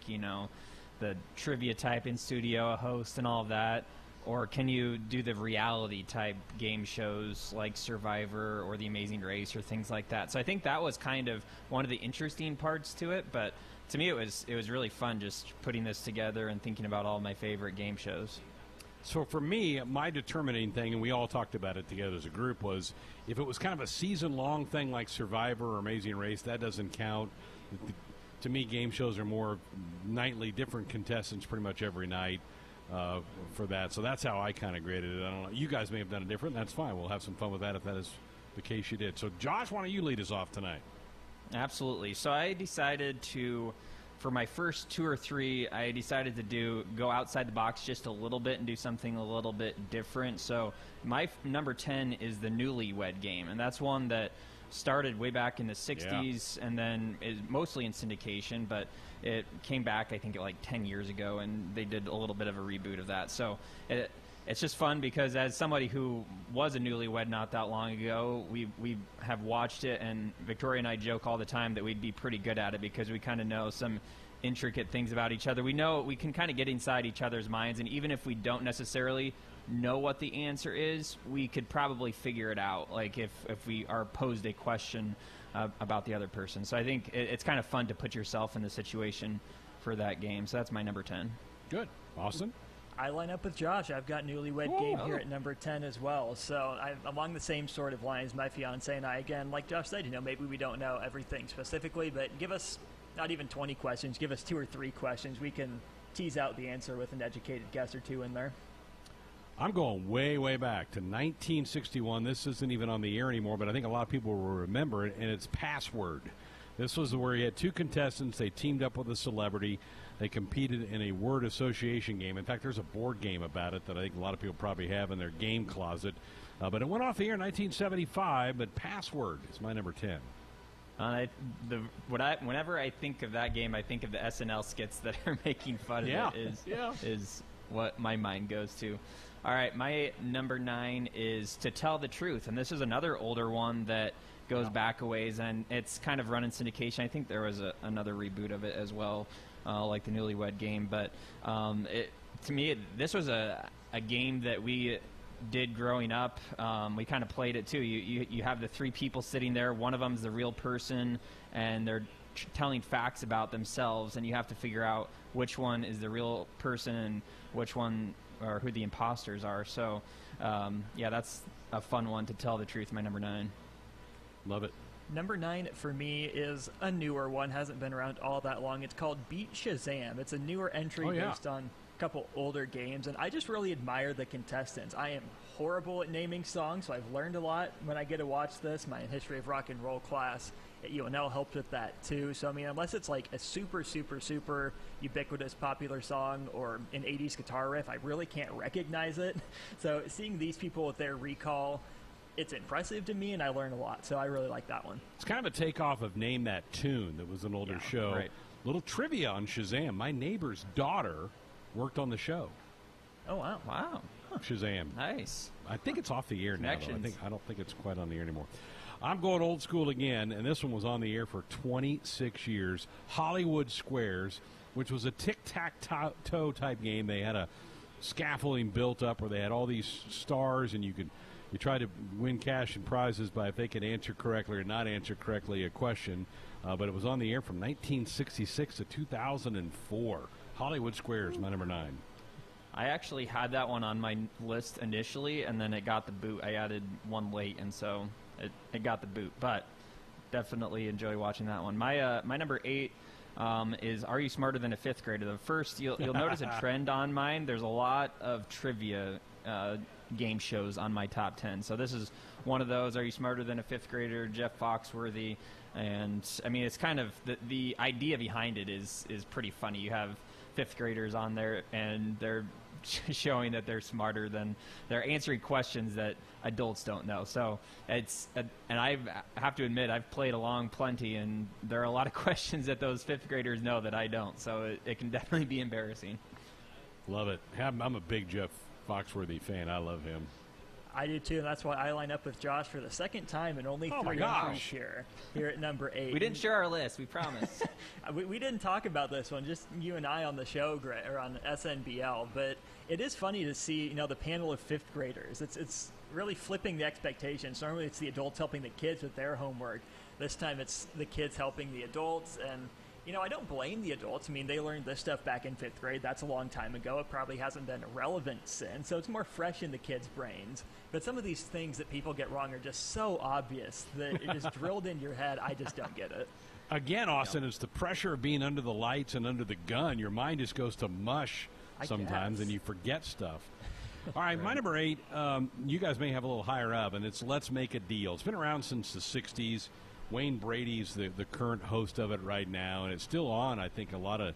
the trivia type in studio, a host and all of that? Or can you do the reality-type game shows like Survivor or The Amazing Race or things like that? So I think that was kind of one of the interesting parts to it. But to me, it was really fun just putting this together and thinking about all my favorite game shows. So for me, my determining thing, and we all talked about it together as a group, was if it was kind of a season-long thing like Survivor or Amazing Race, that doesn't count. To me, game shows are more nightly, different contestants pretty much every night. For that. So that's how I kind of graded it. I don't know. You guys may have done it different. That's fine. We'll have some fun with that if that is the case you did. So, Josh, why don't you lead us off tonight? Absolutely. So I decided for my first 2 or 3, I decided to go outside the box just a little bit and do something a little bit different. So my number 10 is the Newlywed Game, and that's one that started way back in the 60s and then is mostly in syndication, but it came back, I think, 10 years ago, and they did a little bit of a reboot of that. So it's just fun because as somebody who was a newlywed not that long ago, we have watched it, and Victoria and I joke all the time that we'd be pretty good at it because we kind of know some intricate things about each other. We know we can kind of get inside each other's minds, and even if we don't necessarily know what the answer is, we could probably figure it out, like if we are posed a question about the other person. So I think it's kind of fun to put yourself in the situation for that game. So that's my number 10. Good. Austin? I line up with Josh. I've got Newlywed Game here at number 10 as well. So I'm along the same sort of lines. My fiance and I, again, like Josh said, maybe we don't know everything specifically, but give us not even 20 questions. Give us 2 or 3 questions. We can tease out the answer with an educated guess or two in there. I'm going way, way back to 1961. This isn't even on the air anymore, but I think a lot of people will remember it, and it's Password. This was where you had two contestants. They teamed up with a celebrity. They competed in a word association game. In fact, there's a board game about it that I think a lot of people probably have in their game closet. But it went off the air in 1975, but Password is my number 10. Whenever I think of that game, I think of the SNL skits that are making fun of it. Is what my mind goes to. All right, my number 9 is To Tell the Truth, and this is another older one that goes back a ways, and it's kind of run in syndication. I think there was another reboot of it as well, like the Newlywed Game. But to me, this was a game that we did growing up. We kind of played it too. You have the three people sitting there. One of them's the real person, and they're telling facts about themselves, and you have to figure out which one is the real person and which one or who the imposters are. So, that's a fun one, To Tell the Truth, my number 9. Love it. Number 9 for me is a newer one, hasn't been around all that long. It's called Beat Shazam. It's a newer entry based on a couple older games, and I just really admire the contestants. I am horrible at naming songs, so I've learned a lot when I get to watch this. My History of Rock and Roll class at UNL helped with that too. So, I mean, unless it's like a super, super, super ubiquitous popular song or an 80s guitar riff, I really can't recognize it. So seeing these people with their recall, it's impressive to me, and I learn a lot. So I really like that one. It's kind of a takeoff of Name That Tune that was an older show. Right. Little trivia on Shazam. My neighbor's daughter worked on the show. Oh, wow. Wow. Shazam. Nice. I think it's off the air now, though. Connections. I don't think it's quite on the air anymore. I'm going old school again, and this one was on the air for 26 years. Hollywood Squares, which was a tic-tac-toe type game. They had a scaffolding built up where they had all these stars, and you try to win cash and prizes by if they could answer correctly or not answer correctly a question. But it was on the air from 1966 to 2004. Hollywood Squares, my number 9. I actually had that one on my list initially, and then it got the boot. I added one late, and so it got the boot. But definitely enjoy watching that one. My number 8 is Are You Smarter Than a Fifth Grader? The first, you'll notice a trend on mine. There's a lot of trivia game shows on my top 10. So this is one of those. Are You Smarter Than a Fifth Grader? Jeff Foxworthy. And, I mean, it's kind of the idea behind it is pretty funny. You have fifth graders on there, and they're showing that they're smarter than they're answering questions that adults don't know. So it's and I have to admit I've played along plenty, and there are a lot of questions that those fifth graders know that I don't. So it can definitely be embarrassing. Love it. I'm a big Jeff Foxworthy fan. I love him. I do too, and that's why I line up with Josh for the second time and only 3 entries here at number 8. We didn't share our list, we promise. we didn't talk about this one, just you and I on the show, or on SNBL, but it is funny to see, the panel of fifth graders. It's really flipping the expectations. Normally it's the adults helping the kids with their homework. This time it's the kids helping the adults, and I don't blame the adults. I mean, they learned this stuff back in 5th grade. That's a long time ago. It probably hasn't been relevant since, so it's more fresh in the kids' brains. But some of these things that people get wrong are just so obvious that it is drilled in your head. I just don't get it. Again, Austin, it's the pressure of being under the lights and under the gun. Your mind just goes to mush sometimes, and you forget stuff. All right, my number 8, you guys may have a little higher up, and it's Let's Make a Deal. It's been around since the 60s. Wayne Brady's the current host of it right now, and it's still on, I think, a lot of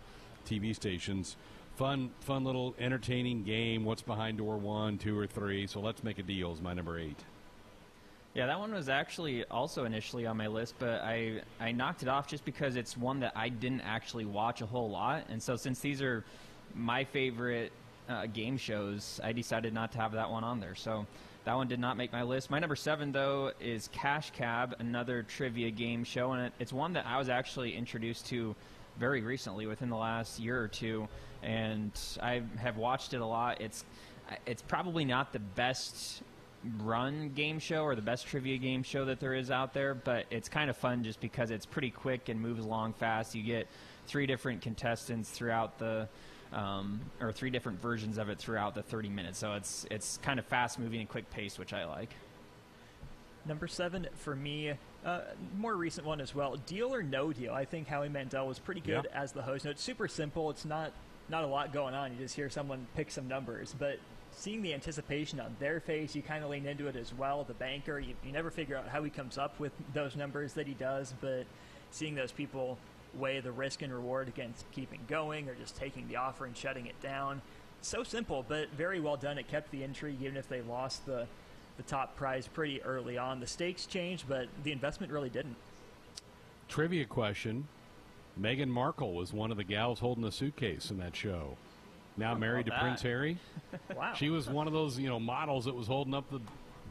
TV stations. Fun little entertaining game. What's behind door 1, 2, or 3? So Let's Make a Deal is my number 8. Yeah, that one was actually also initially on my list, but I knocked it off just because it's one that I didn't actually watch a whole lot. And so since these are my favorite game shows, I decided not to have that one on there. So that one did not make my list. My number 7, though, is Cash Cab, another trivia game show, and it's one that I was actually introduced to very recently, within the last year or two, and I have watched it a lot. It's probably not the best run game show or the best trivia game show that there is out there, but it's kind of fun just because it's pretty quick and moves along fast. You get 3 different contestants throughout the or 3 different versions of it throughout the 30 minutes. So it's kind of fast moving and quick paced, which I like. Number 7 for me, more recent one as well, Deal or No Deal. I think Howie Mandel was pretty good as the host. No, it's super simple. It's not not a lot going on. You just hear someone pick some numbers, but seeing the anticipation on their face, you kind of lean into it as well. The banker, you never figure out how he comes up with those numbers that he does, but seeing those people weigh the risk and reward against keeping going or just taking the offer and shutting it down. So simple, but very well done. It kept the intrigue even if they lost the top prize pretty early on. The stakes changed, but the investment really didn't. Trivia question. Meghan Markle was one of the gals holding the suitcase in that show. Now married to Prince Harry. Wow. She was one of those, models that was holding up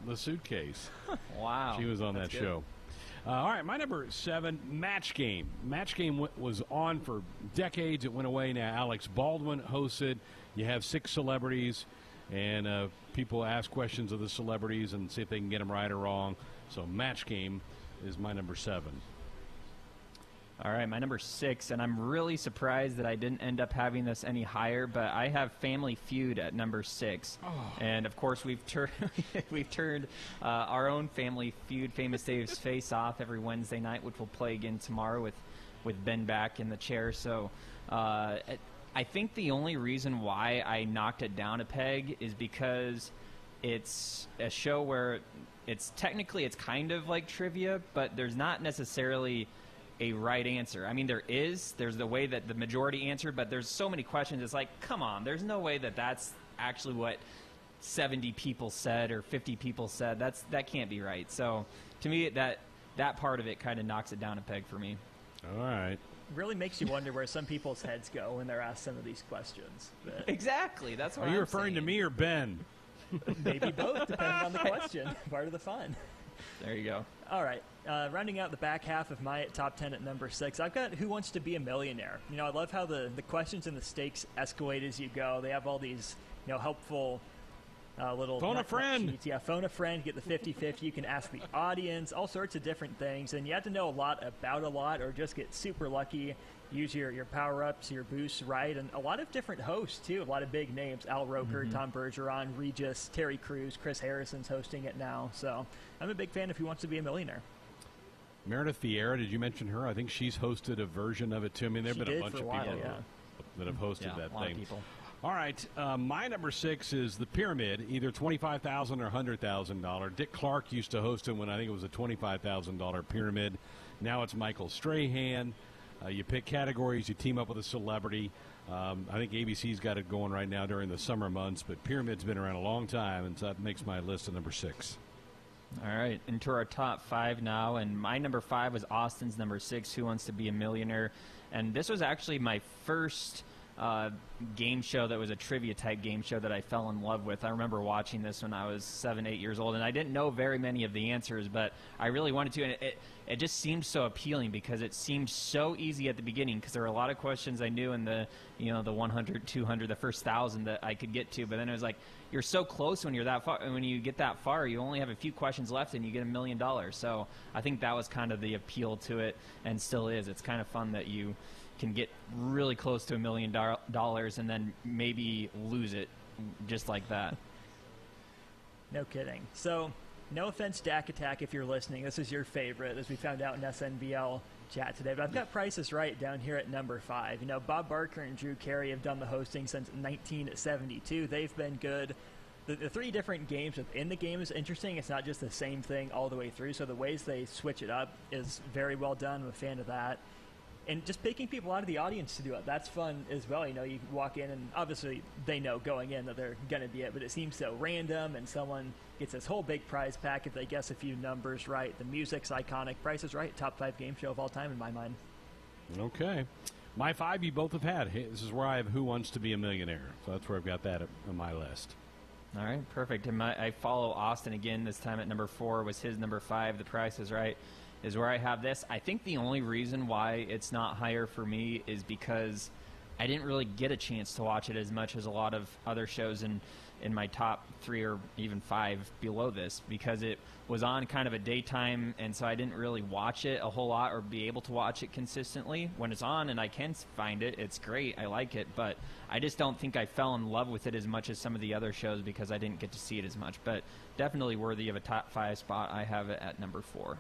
the suitcase. Wow. She was on that show. All right, my number 7, Match Game. Match Game was on for decades. It went away. Now Alex Baldwin hosts it. You have 6 celebrities, and people ask questions of the celebrities and see if they can get them right or wrong. So Match Game is my number 7. All right, my number 6, and I'm really surprised that I didn't end up having this any higher, but I have Family Feud at number 6. Oh. And, of course, we've turned our own Family Feud, Famous Dave's Face Off every Wednesday night, which we'll play again tomorrow with Ben back in the chair. So I think the only reason why I knocked it down a peg is because it's a show where it's kind of like trivia, but there's not necessarily a right answer. I mean, there's the way that the majority answered, but there's so many questions. It's like, come on, there's no way that that's actually what 70 people said or 50 people said. That can't be right. So to me, that part of it kind of knocks it down a peg for me. All right. Really makes you wonder where some people's heads go when they're asked some of these questions. But exactly. That's what Are you referring to me or Ben? Maybe both, depending on the question. Part of the fun. There you go. All right. Rounding out the back half of my top 10 at number 6, I've got Who Wants to Be a Millionaire. I love how the questions and the stakes escalate as you go. They have all these, helpful little... Phone a friend. Sheets. Yeah, phone a friend, get the 50-50. You can ask the audience, all sorts of different things. And you have to know a lot about a lot or just get super lucky. Use your power-ups, your boosts, right? And a lot of different hosts, too. A lot of big names. Al Roker, Tom Bergeron, Regis, Terry Crews, Chris Harrison's hosting it now. So I'm a big fan of Who Wants to Be a Millionaire. Meredith Vieira, did you mention her? I think she's hosted a version of it, too. I mean, there have been a bunch of people that have hosted that thing. All right, my number 6 is The Pyramid, either $25,000 or $100,000. Dick Clark used to host it when I think it was a $25,000 pyramid. Now it's Michael Strahan. You pick categories, you team up with a celebrity. I think ABC's got it going right now during the summer months, but Pyramid's been around a long time, and so that makes my list of number 6. All right, into our top 5 now, and my number 5 was Austin's number 6, Who Wants to Be a Millionaire? And this was actually my first game show that was a trivia-type game show that I fell in love with. I remember watching this when I was 7, 8 years old, and I didn't know very many of the answers, but I really wanted to, and it just seemed so appealing because it seemed so easy at the beginning because there were a lot of questions I knew in the 100, 200, the first 1,000 that I could get to, but then it was like, you're so close when you're that far, and when you get that far, you only have a few questions left and you get $1 million. So I think that was kind of the appeal to it, and still is. It's kind of fun that you can get really close to $1 million and then maybe lose it just like that. No kidding. So, no offense, Dak Attack, if you're listening. This is your favorite, as we found out in SNBL chat today. But I've got Price is Right down here at number 5. Bob Barker and Drew Carey have done the hosting since 1972. They've been good. The 3 different games within the game is interesting. It's not just the same thing all the way through. So the ways they switch it up is very well done. I'm a fan of that. And just picking people out of the audience to do it, that's fun as well. You walk in, and obviously they know going in that they're going to be it, but it seems so random, and someone gets this whole big prize pack if they guess a few numbers right. The music's iconic. Price is Right, top 5 game show of all time in my mind. Okay. My 5 you both have had. Hey, this is where I have Who Wants to Be a Millionaire. So that's where I've got that on my list. All right, perfect. And I follow Austin again this time at number 4 was his number 5, The Price is Right. Is where I have this. I think the only reason why it's not higher for me is because I didn't really get a chance to watch it as much as a lot of other shows in my top 3 or even 5 below this, because it was on kind of a daytime, and so I didn't really watch it a whole lot or be able to watch it consistently. When it's on and I can find it, it's great. I like it, but I just don't think I fell in love with it as much as some of the other shows because I didn't get to see it as much. But definitely worthy of a top 5 spot. I have it at number 4.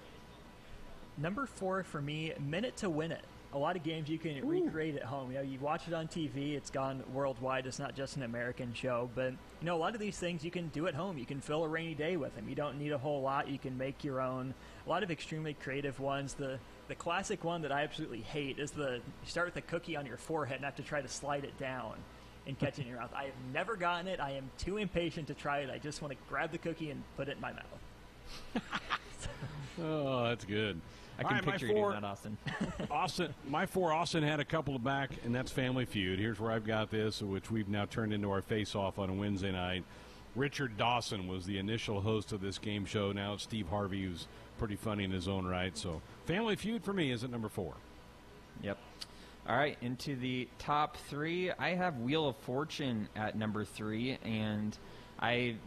Number 4 for me, Minute to Win It. a lot of games you can recreate at home. You know, you watch it on TV, it's gone worldwide. It's not just an American show. But, you know, a lot of these things you can do at home. You can fill a rainy day with them. You don't need a whole lot. You can make your own. A lot of extremely creative ones. The classic one that I absolutely hate is you start with a cookie on your forehead and have to try to slide it down and catch it in your mouth. I have never gotten it. I am too impatient to try it. I just want to grab the cookie and put it in my mouth. Oh, that's good. I can picture you doing that, Austin. My four, Austin had a couple back, and that's Family Feud. Here's where I've got this, which we've now turned into our face-off on a Wednesday night. Richard Dawson was the initial host of this game show. Now it's Steve Harvey, who's pretty funny in his own right. So Family Feud for me is at number 4. Yep. All right, into the top 3, I have Wheel of Fortune at number 3, and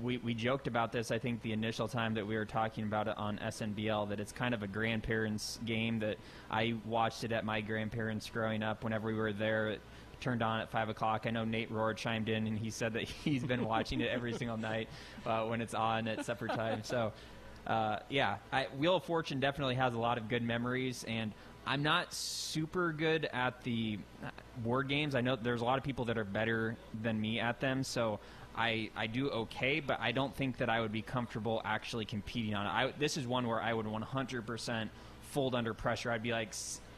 we joked about this, I think, the initial time that we were talking about it on SNBL, that it's kind of a grandparents' game, that I watched it at my grandparents' growing up. Whenever we were there, it turned on at 5 o'clock. I know Nate Rohr chimed in, and he said that he's been watching it every single night when it's on at supper time. So, Wheel of Fortune definitely has a lot of good memories, and I'm not super good at the board games. I know there's a lot of people that are better than me at them, so I do okay, but I don't think that I would be comfortable actually competing on it. This is one where I would 100% fold under pressure. I'd be like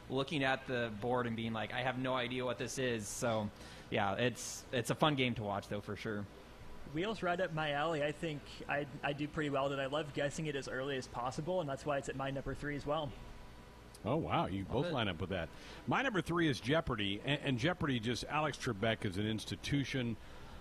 looking at the board and being like, I have no idea what this is. So, yeah, it's a fun game to watch, though, for sure. Wheel's right up my alley. I think I do pretty well at it. I love guessing it as early as possible, and that's why it's at my number 3 as well. Oh, wow. You both line up with that. My number 3 is Jeopardy. And Jeopardy, Alex Trebek is an institution.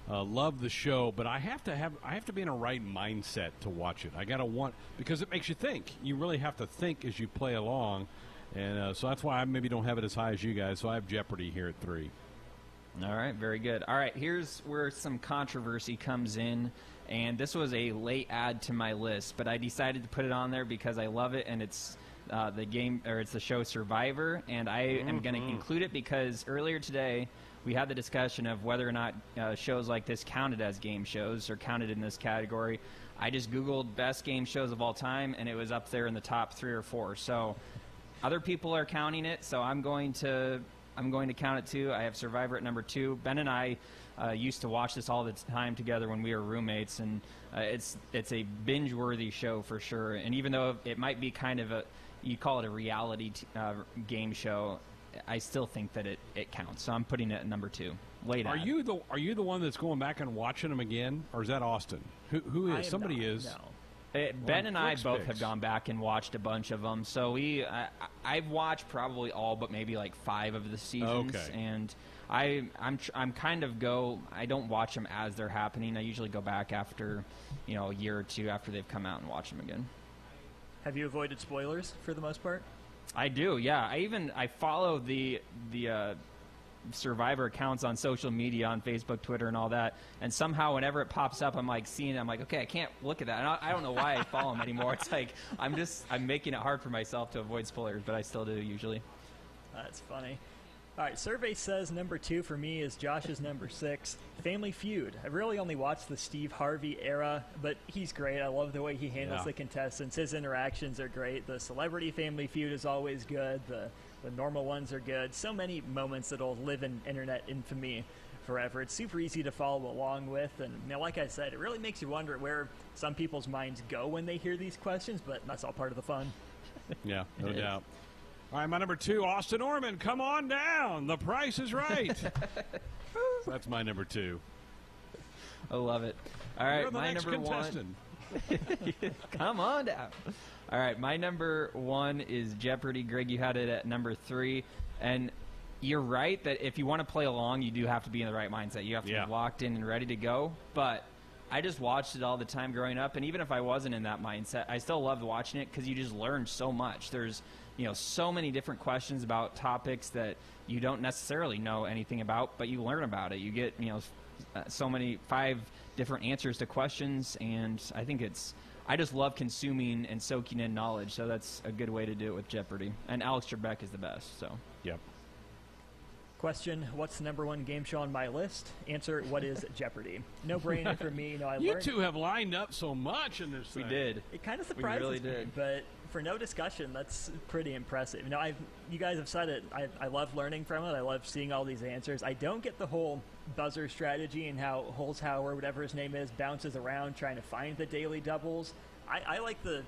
Love the show, but I have to be in a right mindset to watch it. I got to because it makes you think. You really have to think as you play along. And so that's why I maybe don't have it as high as you guys. So I have Jeopardy here at 3. All right, very good. All right, here's where some controversy comes in. And this was a late add to my list, but I decided to put it on there because I love it, and it's it's the show Survivor, and I am going to include it because earlier today we had the discussion of whether or not shows like this counted as game shows or counted in this category. I just Googled best game shows of all time, and it was up there in the top 3 or 4. So other people are counting it, so I'm going to count it too. I have Survivor at number 2. Ben and I used to watch this all the time together when we were roommates, and it's a binge-worthy show for sure. And even though it might be kind of you call it a reality game show, I still think that it counts. So I'm putting it at number 2. Are you the one that's going back and watching them again, or is that Austin? Who is? Somebody not, is. No. Ben and I both have gone back and watched a bunch of them. So I've watched probably all but maybe like 5 of the seasons. Okay. And I'm kind of I don't watch them as they're happening. I usually go back after a year or 2 after they've come out and watch them again. Have you avoided spoilers for the most part? I do, yeah. I follow the Survivor accounts on social media, on Facebook, Twitter, and all that. And somehow, whenever it pops up, I'm like, okay, I can't look at that. And I don't know why I follow them anymore. It's like I'm making it hard for myself to avoid spoilers, but I still do usually. That's funny. All right, survey says number 2 for me is Josh's number 6, Family Feud. I really only watched the Steve Harvey era, but he's great. I love the way he handles the contestants. His interactions are great. The celebrity Family Feud is always good. The normal ones are good. So many moments that'll live in internet infamy forever. It's super easy to follow along with, and like I said, it really makes you wonder where some people's minds go when they hear these questions, but that's all part of the fun. Yeah, no doubt. All right, my number 2, Austin Orman, come on down. The Price is Right. So that's my number 2. I love it. All right, You're the my next number contestant. 1. Come on down. All right, my number 1 is Jeopardy. Greg, you had it at number 3. And you're right that if you want to play along, you do have to be in the right mindset. You have to be locked in and ready to go. But I just watched it all the time growing up. And even if I wasn't in that mindset, I still loved watching it because you just learn so much. There's so many different questions about topics that you don't necessarily know anything about, but you learn about it. You get, 5 different answers to questions, and I think I just love consuming and soaking in knowledge, so that's a good way to do it with Jeopardy. And Alex Trebek is the best, so. Yep. Question, what's the number one game show on my list? Answer, what is Jeopardy? No brainer for me. You two have lined up so much in this thing. We did. It kind of surprises me, but for no discussion, that's pretty impressive. You guys have said it. I love learning from it. I love seeing all these answers. I don't get the whole buzzer strategy and how Holzhauer, whatever his name is, bounces around trying to find the daily doubles. I like the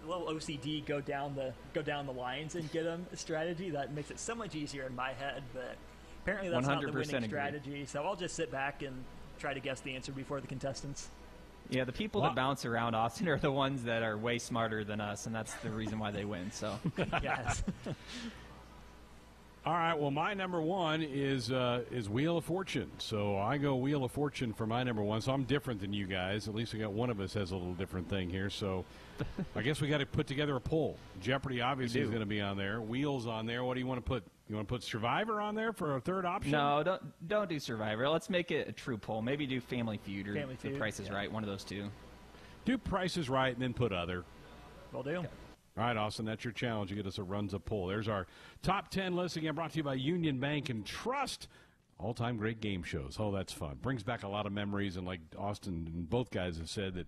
little OCD go down the lines and get them strategy. That makes it so much easier in my head, but apparently that's not the winning strategy. So I'll just sit back and try to guess the answer before the contestants. Yeah, the people that bounce around, Austin, are the ones that are way smarter than us, and that's the reason why they win. So, yes. All right. Well, my number one is Wheel of Fortune. So I go Wheel of Fortune for my number one. So I'm different than you guys. At least we got one of us has a little different thing here. So I guess we got to put together a poll. Jeopardy obviously is going to be on there. Wheels on there. What do you want to put? You want to put Survivor on there for a third option? No, don't do Survivor. Let's make it a true poll. Maybe do Family Feud or Family Feud, The Price is Right. One of those two. Do Price is Right and then put other. Will do. Okay. All right, Austin, that's your challenge. You get us a Runs-Up poll. There's our top 10 list, again, brought to you by Union Bank and Trust. All-time great game shows. Oh, that's fun. Brings back a lot of memories, and like Austin and both guys have said, that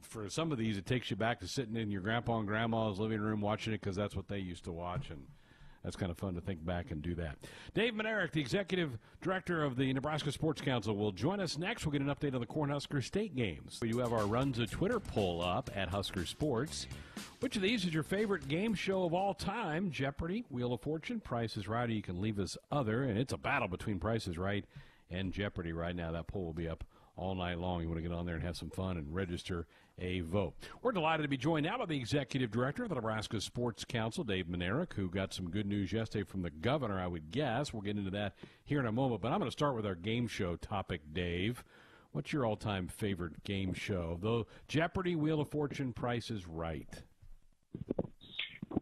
for some of these, it takes you back to sitting in your grandpa and grandma's living room watching it because that's what they used to watch, and that's kind of fun to think back and do that. Dave Manerick, the Executive Director of the Nebraska Sports Council, will join us next. We'll get an update on the Cornhusker State games. We do have our Runs a Twitter poll up at Husker Sports. Which of these is your favorite game show of all time? Jeopardy, Wheel of Fortune, Price is Right, or you can leave us other. And it's a battle between Price is Right and Jeopardy right now. That poll will be up all night long. You want to get on there and have some fun and register a vote. We're delighted to be joined now by the Executive Director of the Nebraska Sports Council, Dave Manerick, who got some good news yesterday from the governor, I would guess. We'll get into that here in a moment. But I'm going to start with our game show topic, Dave. What's your all-time favorite game show? Though Jeopardy, Wheel of Fortune, Price is Right.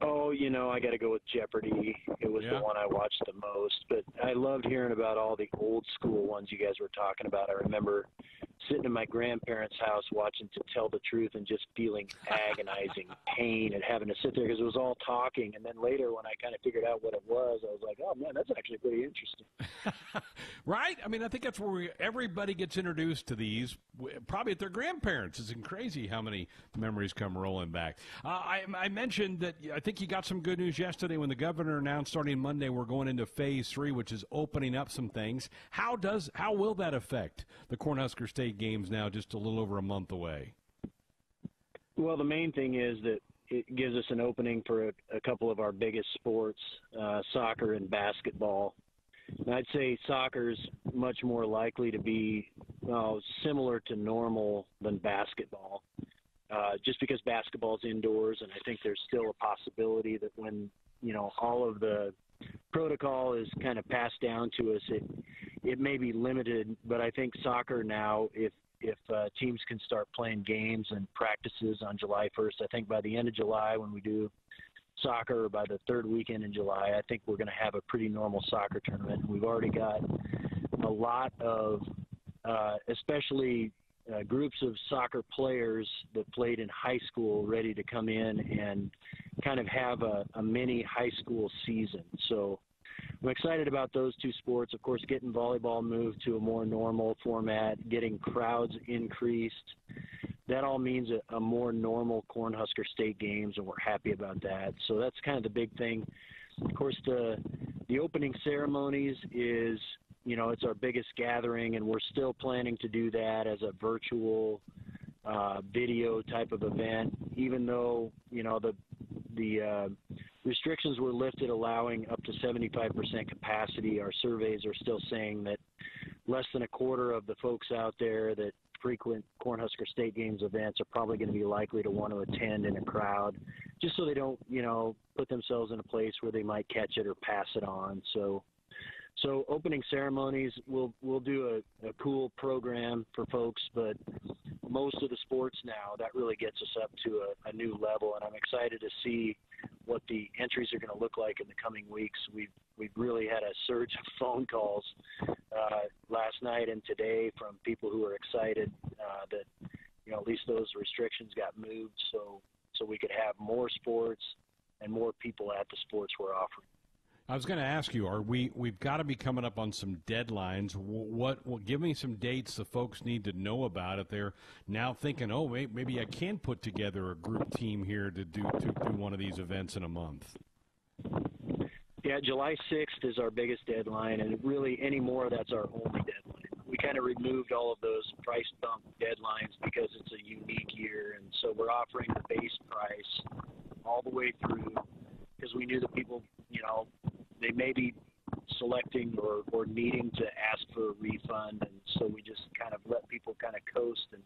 Oh, I got to go with Jeopardy. It was the one I watched the most. But I loved hearing about all the old school ones you guys were talking about. I remember sitting in my grandparents' house watching To Tell the Truth and just feeling agonizing pain and having to sit there because it was all talking. And then later when I kind of figured out what it was, I was like, oh, man, that's actually pretty interesting. Right? I mean, I think that's where everybody gets introduced to these, probably at their grandparents'. It's crazy how many memories come rolling back. I mentioned that I think you got some good news yesterday when the governor announced starting Monday we're going into Phase 3, which is opening up some things. How will that affect the Cornhusker State games now just a little over a month away? Well, the main thing is that it gives us an opening for a couple of our biggest sports, soccer and basketball. And I'd say soccer's much more likely to be similar to normal than basketball, just because basketball's indoors, and I think there's still a possibility that when all of the protocol is kind of passed down to us, it may be limited. But I think soccer now, if teams can start playing games and practices on July 1st, I think by the end of July when we do soccer, or by the third weekend in July, I think we're going to have a pretty normal soccer tournament. We've already got a lot of, especially groups of soccer players that played in high school ready to come in and kind of have a mini high school season. So I'm excited about those two sports. Of course, getting volleyball moved to a more normal format, getting crowds increased. That all means a more normal Cornhusker State games, and we're happy about that. So that's kind of the big thing. Of course, the opening ceremonies is, it's our biggest gathering, and we're still planning to do that as a virtual video type of event, even though, the restrictions were lifted allowing up to 75% capacity. Our surveys are still saying that less than a quarter of the folks out there that frequent Cornhusker State Games events are probably going to be likely to want to attend in a crowd, just so they don't, put themselves in a place where they might catch it or pass it on. So opening ceremonies, we'll do a cool program for folks, but most of the sports now, that really gets us up to a new level, and I'm excited to see what the entries are going to look like in the coming weeks. We've really had a surge of phone calls last night and today from people who are excited that at least those restrictions got moved, so we could have more sports and more people at the sports we're offering. I was going to ask you, we've got to be coming up on some deadlines. Give me some dates the folks need to know about if they're now thinking, oh, maybe I can put together a group team here to do one of these events in a month. Yeah, July 6th is our biggest deadline, and really any more, that's our only deadline. We kind of removed all of those price bump deadlines because it's a unique year, and so we're offering the base price all the way through because we knew that people, they may be selecting or needing to ask for a refund, and so we just kind of let people kind of coast, and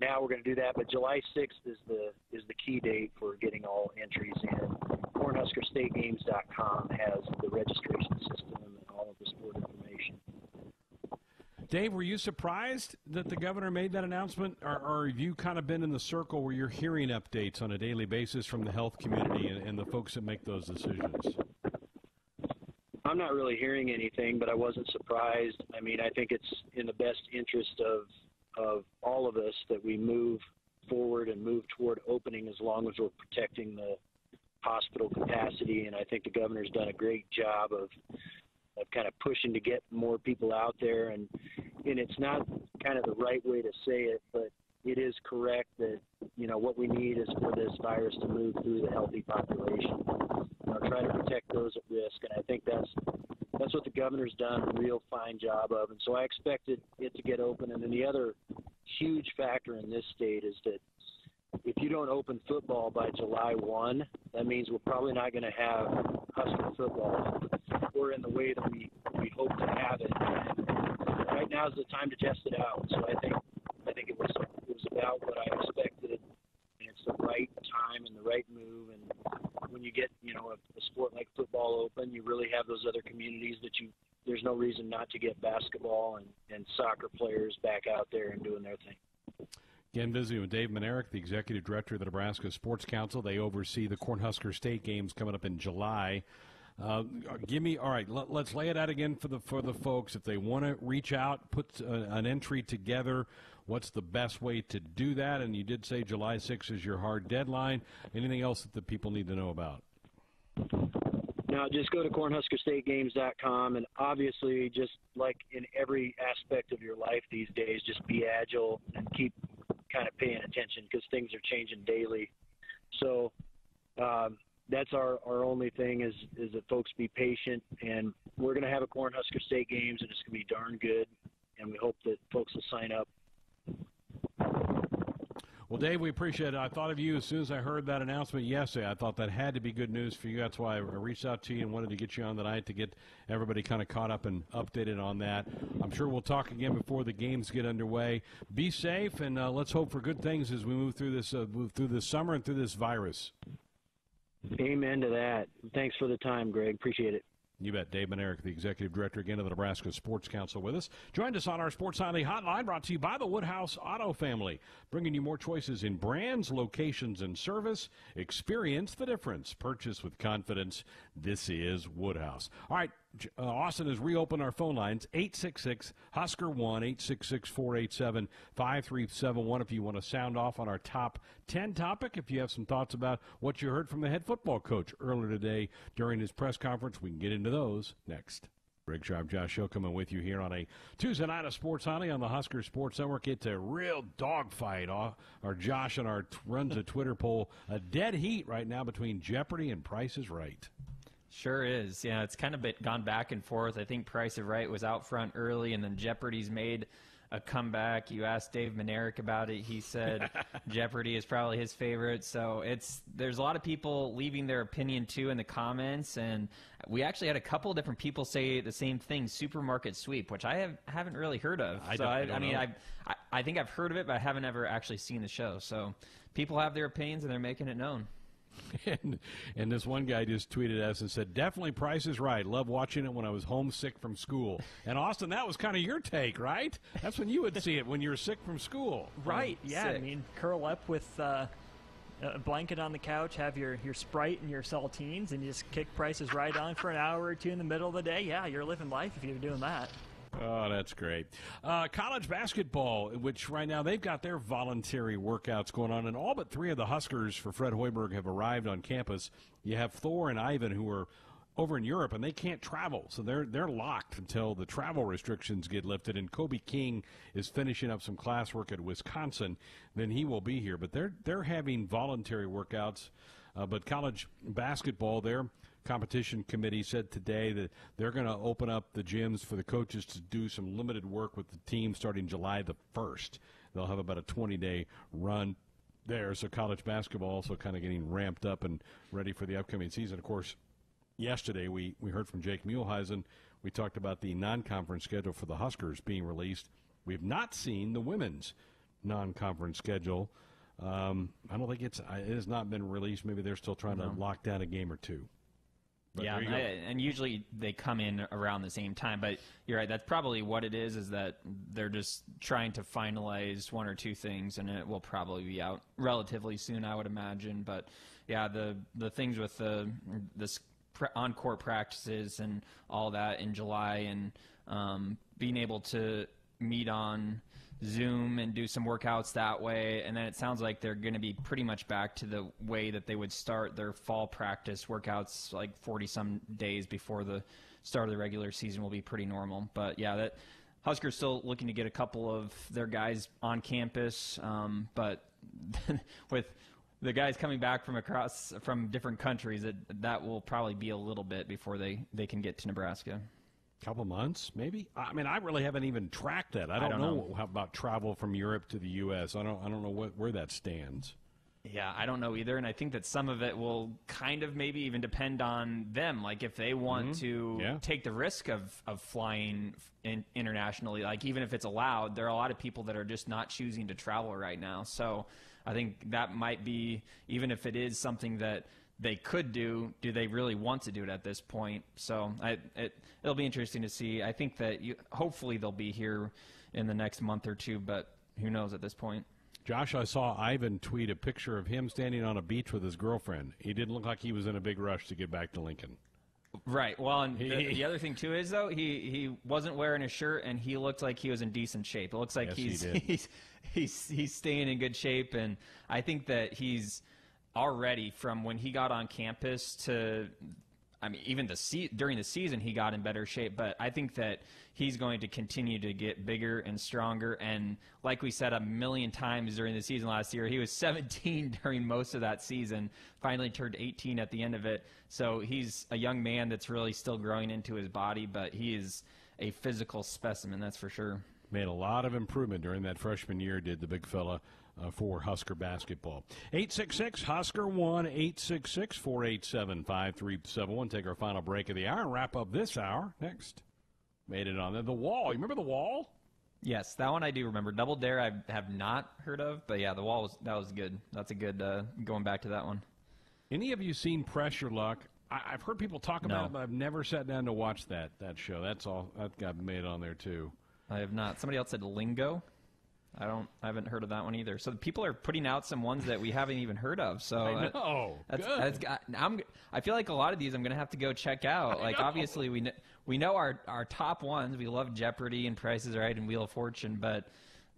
now we're going to do that. But July 6th is the key date for getting all entries in. CornhuskerStateGames.com has the registration system and all of the sport information. Dave, were you surprised that the governor made that announcement, or have you kind of been in the circle where you're hearing updates on a daily basis from the health community and the folks that make those decisions? I'm not really hearing anything, but I wasn't surprised. I mean, I think it's in the best interest of all of us that we move forward and move toward opening as long as we're protecting the hospital capacity, and I think the governor's done a great job of kind of pushing to get more people out there, and it's not kind of the right way to say it, but it is correct that, what we need is for this virus to move through the healthy population, try to protect those at risk, and I think that's what the governor's done a real fine job of, and so I expected it to get open. And then the other huge factor in this state is that if you don't open football by July 1, that means we're probably not going to have Husker football or in the way that we hope to have it. And right now is the time to test it out. So I think it was about what I expected, and it's the right time and the right move. And when you get a sport like football open, you really have those other communities that there's no reason not to get basketball and soccer players back out there and doing their thing. Again, visiting with Dave Manerick, the Executive Director of the Nebraska Sports Council. They oversee the Cornhusker State games coming up in July. All right, let's lay it out again for the folks. If they want to reach out, put an entry together, what's the best way to do that? And you did say July 6th is your hard deadline. Anything else that the people need to know about? Now, just go to CornhuskerStateGames.com, and obviously, just like in every aspect of your life these days, just be agile and keep kind of paying attention because things are changing daily. So that's our only thing is that folks be patient, and we're going to have a Cornhusker State Games, and it's going to be darn good, and we hope that folks will sign up. Well, Dave, we appreciate it. I thought of you as soon as I heard that announcement yesterday. I thought that had to be good news for you. That's why I reached out to you and wanted to get you on tonight to get everybody kind of caught up and updated on that. I'm sure we'll talk again before the games get underway. Be safe, and let's hope for good things as we move through this summer and through this virus. Amen to that. Thanks for the time, Greg. Appreciate it. You bet. Dave Manerick, the Executive Director again of the Nebraska Sports Council, with us. Joined us on our Sports Nightly Hotline, brought to you by the Woodhouse Auto Family, bringing you more choices in brands, locations, and service. Experience the difference. Purchase with confidence. This is Woodhouse. All right, Austin has reopened our phone lines, 866-HUSKER-1, 866-487-5371 if you want to sound off on our top 10 topic. If you have some thoughts about what you heard from the head football coach earlier today during his press conference, we can get into those next. Greg Sharp, Josh Show coming with you here on a Tuesday night of Sports Honey on the Husker Sports Network. It's a real dogfight. Our Josh and our runs a Twitter poll, a dead heat right now between Jeopardy and Price is Right. Sure is. Yeah, it's kind of gone back and forth. I think Price is Right was out front early, and then Jeopardy's made a comeback. You asked Dave Manerick about it. He said Jeopardy is probably his favorite. So there's a lot of people leaving their opinion, too, in the comments. And we actually had a couple of different people say the same thing, supermarket sweep, which I haven't really heard of. I think I've heard of it, but I haven't ever actually seen the show. So people have their opinions, and they're making it known. And this one guy just tweeted us and said, definitely Price is Right. Love watching it when I was homesick from school. And, Austin, that was kind of your take, right? That's when you would see it, when you were sick from school. Right, yeah. Sick. I mean, curl up with a blanket on the couch, have your Sprite and your saltines, and you just kick Price is Right on for an hour or two in the middle of the day. Yeah, you're living life if you're doing that. Oh, that's great. College basketball, which right now they've got their voluntary workouts going on, and all but three of the Huskers for Fred Hoiberg have arrived on campus. You have Thor and Ivan, who are over in Europe, and they can't travel, so they're locked until the travel restrictions get lifted. And Kobe King is finishing up some classwork at Wisconsin. Then he will be here, but they're having voluntary workouts. But college basketball, their competition committee said today that they're going to open up the gyms for the coaches to do some limited work with the team starting July the 1st. They'll have about a 20-day run there. So college basketball also kind of getting ramped up and ready for the upcoming season. Of course, yesterday we heard from Jake Muehlheisen. We talked about the non-conference schedule for the Huskers being released. We have not seen the women's non-conference schedule. I don't think it has not been released. Maybe they're still trying to lock down a game or two. But yeah, and usually they come in around the same time. But you're right, that's probably what it is that they're just trying to finalize one or two things, and it will probably be out relatively soon, I would imagine. But, yeah, the things with the on-court practices and all that in July, and being able to meet on Zoom and do some workouts that way, and then it sounds like they're going to be pretty much back to the way that they would start their fall practice workouts like 40-some days before the start of the regular season will be pretty normal. But, yeah, that Huskers still looking to get a couple of their guys on campus, but with the guys coming back from different countries, that will probably be a little bit before they can get to Nebraska. Couple months, maybe. I mean, I really haven't even tracked that. I don't know how about travel from Europe to the U.S. I don't know where that stands. Yeah, I don't know either, and I think that some of it will kind of maybe even depend on them. Like if they want to take the risk of flying internationally, like even if it's allowed, there are a lot of people that are just not choosing to travel right now. So I think that might be, even if it is something that they could do they really want to do it at this point? So it'll be interesting to see. I think that hopefully they'll be here in the next month or two, but who knows at this point. Josh, I saw Ivan tweet a picture of him standing on a beach with his girlfriend. He didn't look like he was in a big rush to get back to Lincoln. Right. Well, and the other thing, too, is, though, he wasn't wearing a shirt, and he looked like he was in decent shape. It looks like he's staying in good shape, and I think that he's already, from when he got on campus to, I mean, even during the season, he got in better shape. But I think that he's going to continue to get bigger and stronger. And like we said a million times during the season last year, he was 17 during most of that season, finally turned 18 at the end of it. So he's a young man that's really still growing into his body, but he is a physical specimen, that's for sure. Made a lot of improvement during that freshman year, did the big fella. For Husker basketball. 866-HUSKER-1, 866-487-5371. Take our final break of the hour and wrap up this hour. Next. Made it on there. The Wall. You remember The Wall? Yes, that one I do remember. Double Dare I have not heard of, but yeah, The Wall that was good. That's a good going back to that one. Any of you seen Pressure Luck? I've heard people talk about it, but I've never sat down to watch that show. That's all. That got made on there too. I have not. Somebody else said Lingo. I haven't heard of that one either. So people are putting out some ones that we haven't even heard of. So I know. I feel like a lot of these I'm going to have to go check out. Obviously we know our top ones. We love Jeopardy and Price is Right and Wheel of Fortune, but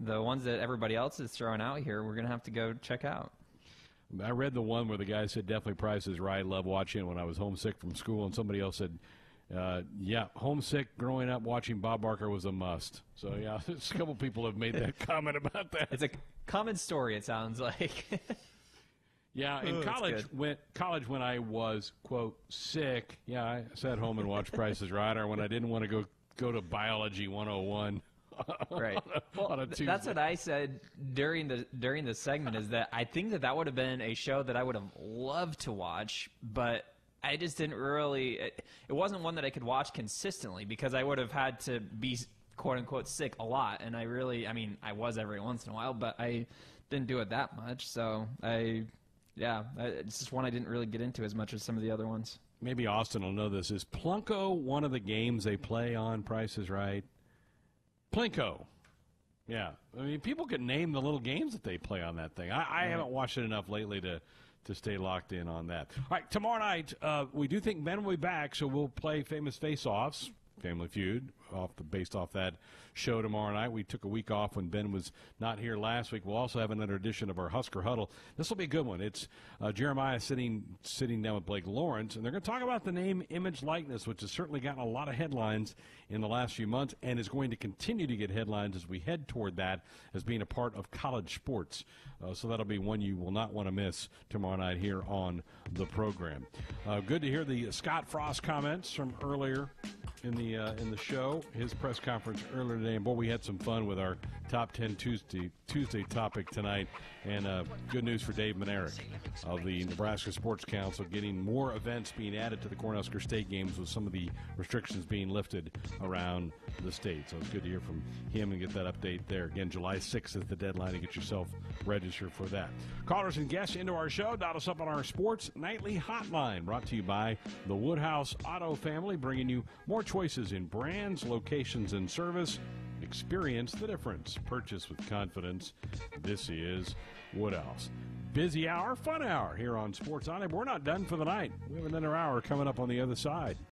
the ones that everybody else is throwing out here, we're going to have to go check out. I read the one where the guy said definitely Price is Right. Love watching it when I was homesick from school, and somebody else said, homesick growing up watching Bob Barker was a must. So, yeah, a couple people have made that comment about that. It's a common story, it sounds like. Yeah, in college when I was, quote, sick, I sat home and watched Price is Right, or when I didn't want to go to Biology 101. Right. On a Tuesday. That's what I said during the segment, is that I think that would have been a show that I would have loved to watch, but I just didn't really – it wasn't one that I could watch consistently because I would have had to be, quote-unquote, sick a lot. And I was every once in a while, but I didn't do it that much. So, it's just one I didn't really get into as much as some of the other ones. Maybe Austin will know this. Is Plunko one of the games they play on Price is Right? Plinko. Yeah. I mean, people can name the little games that they play on that thing. I haven't watched it enough lately to stay locked in on that. All right, tomorrow night, we do think Ben will be back, so we'll play famous face-offs. Family Feud, based off that show tomorrow night. We took a week off when Ben was not here last week. We'll also have another edition of our Husker Huddle. This will be a good one. It's Jeremiah sitting down with Blake Lawrence, and they're going to talk about the name, image, likeness, which has certainly gotten a lot of headlines in the last few months and is going to continue to get headlines as we head toward that as being a part of college sports. So that'll be one you will not want to miss tomorrow night here on the program. Good to hear the Scott Frost comments from earlier in the show, his press conference earlier today, and boy, we had some fun with our Top 10 Tuesday topic tonight, and good news for Dave Manerick of the Nebraska Sports Council, getting more events being added to the Cornhusker State games with some of the restrictions being lifted around the state. So it's good to hear from him and get that update there. Again, July 6th is the deadline to get yourself registered for that. Callers and guests into our show, dial us up on our Sports Nightly Hotline, brought to you by the Woodhouse Auto family, bringing you more choices in brands, locations, and service. Experience the difference. Purchase with confidence. This is Woodhouse. Busy hour, fun hour here on Sports On. We're not done for the night. We have another hour coming up on the other side.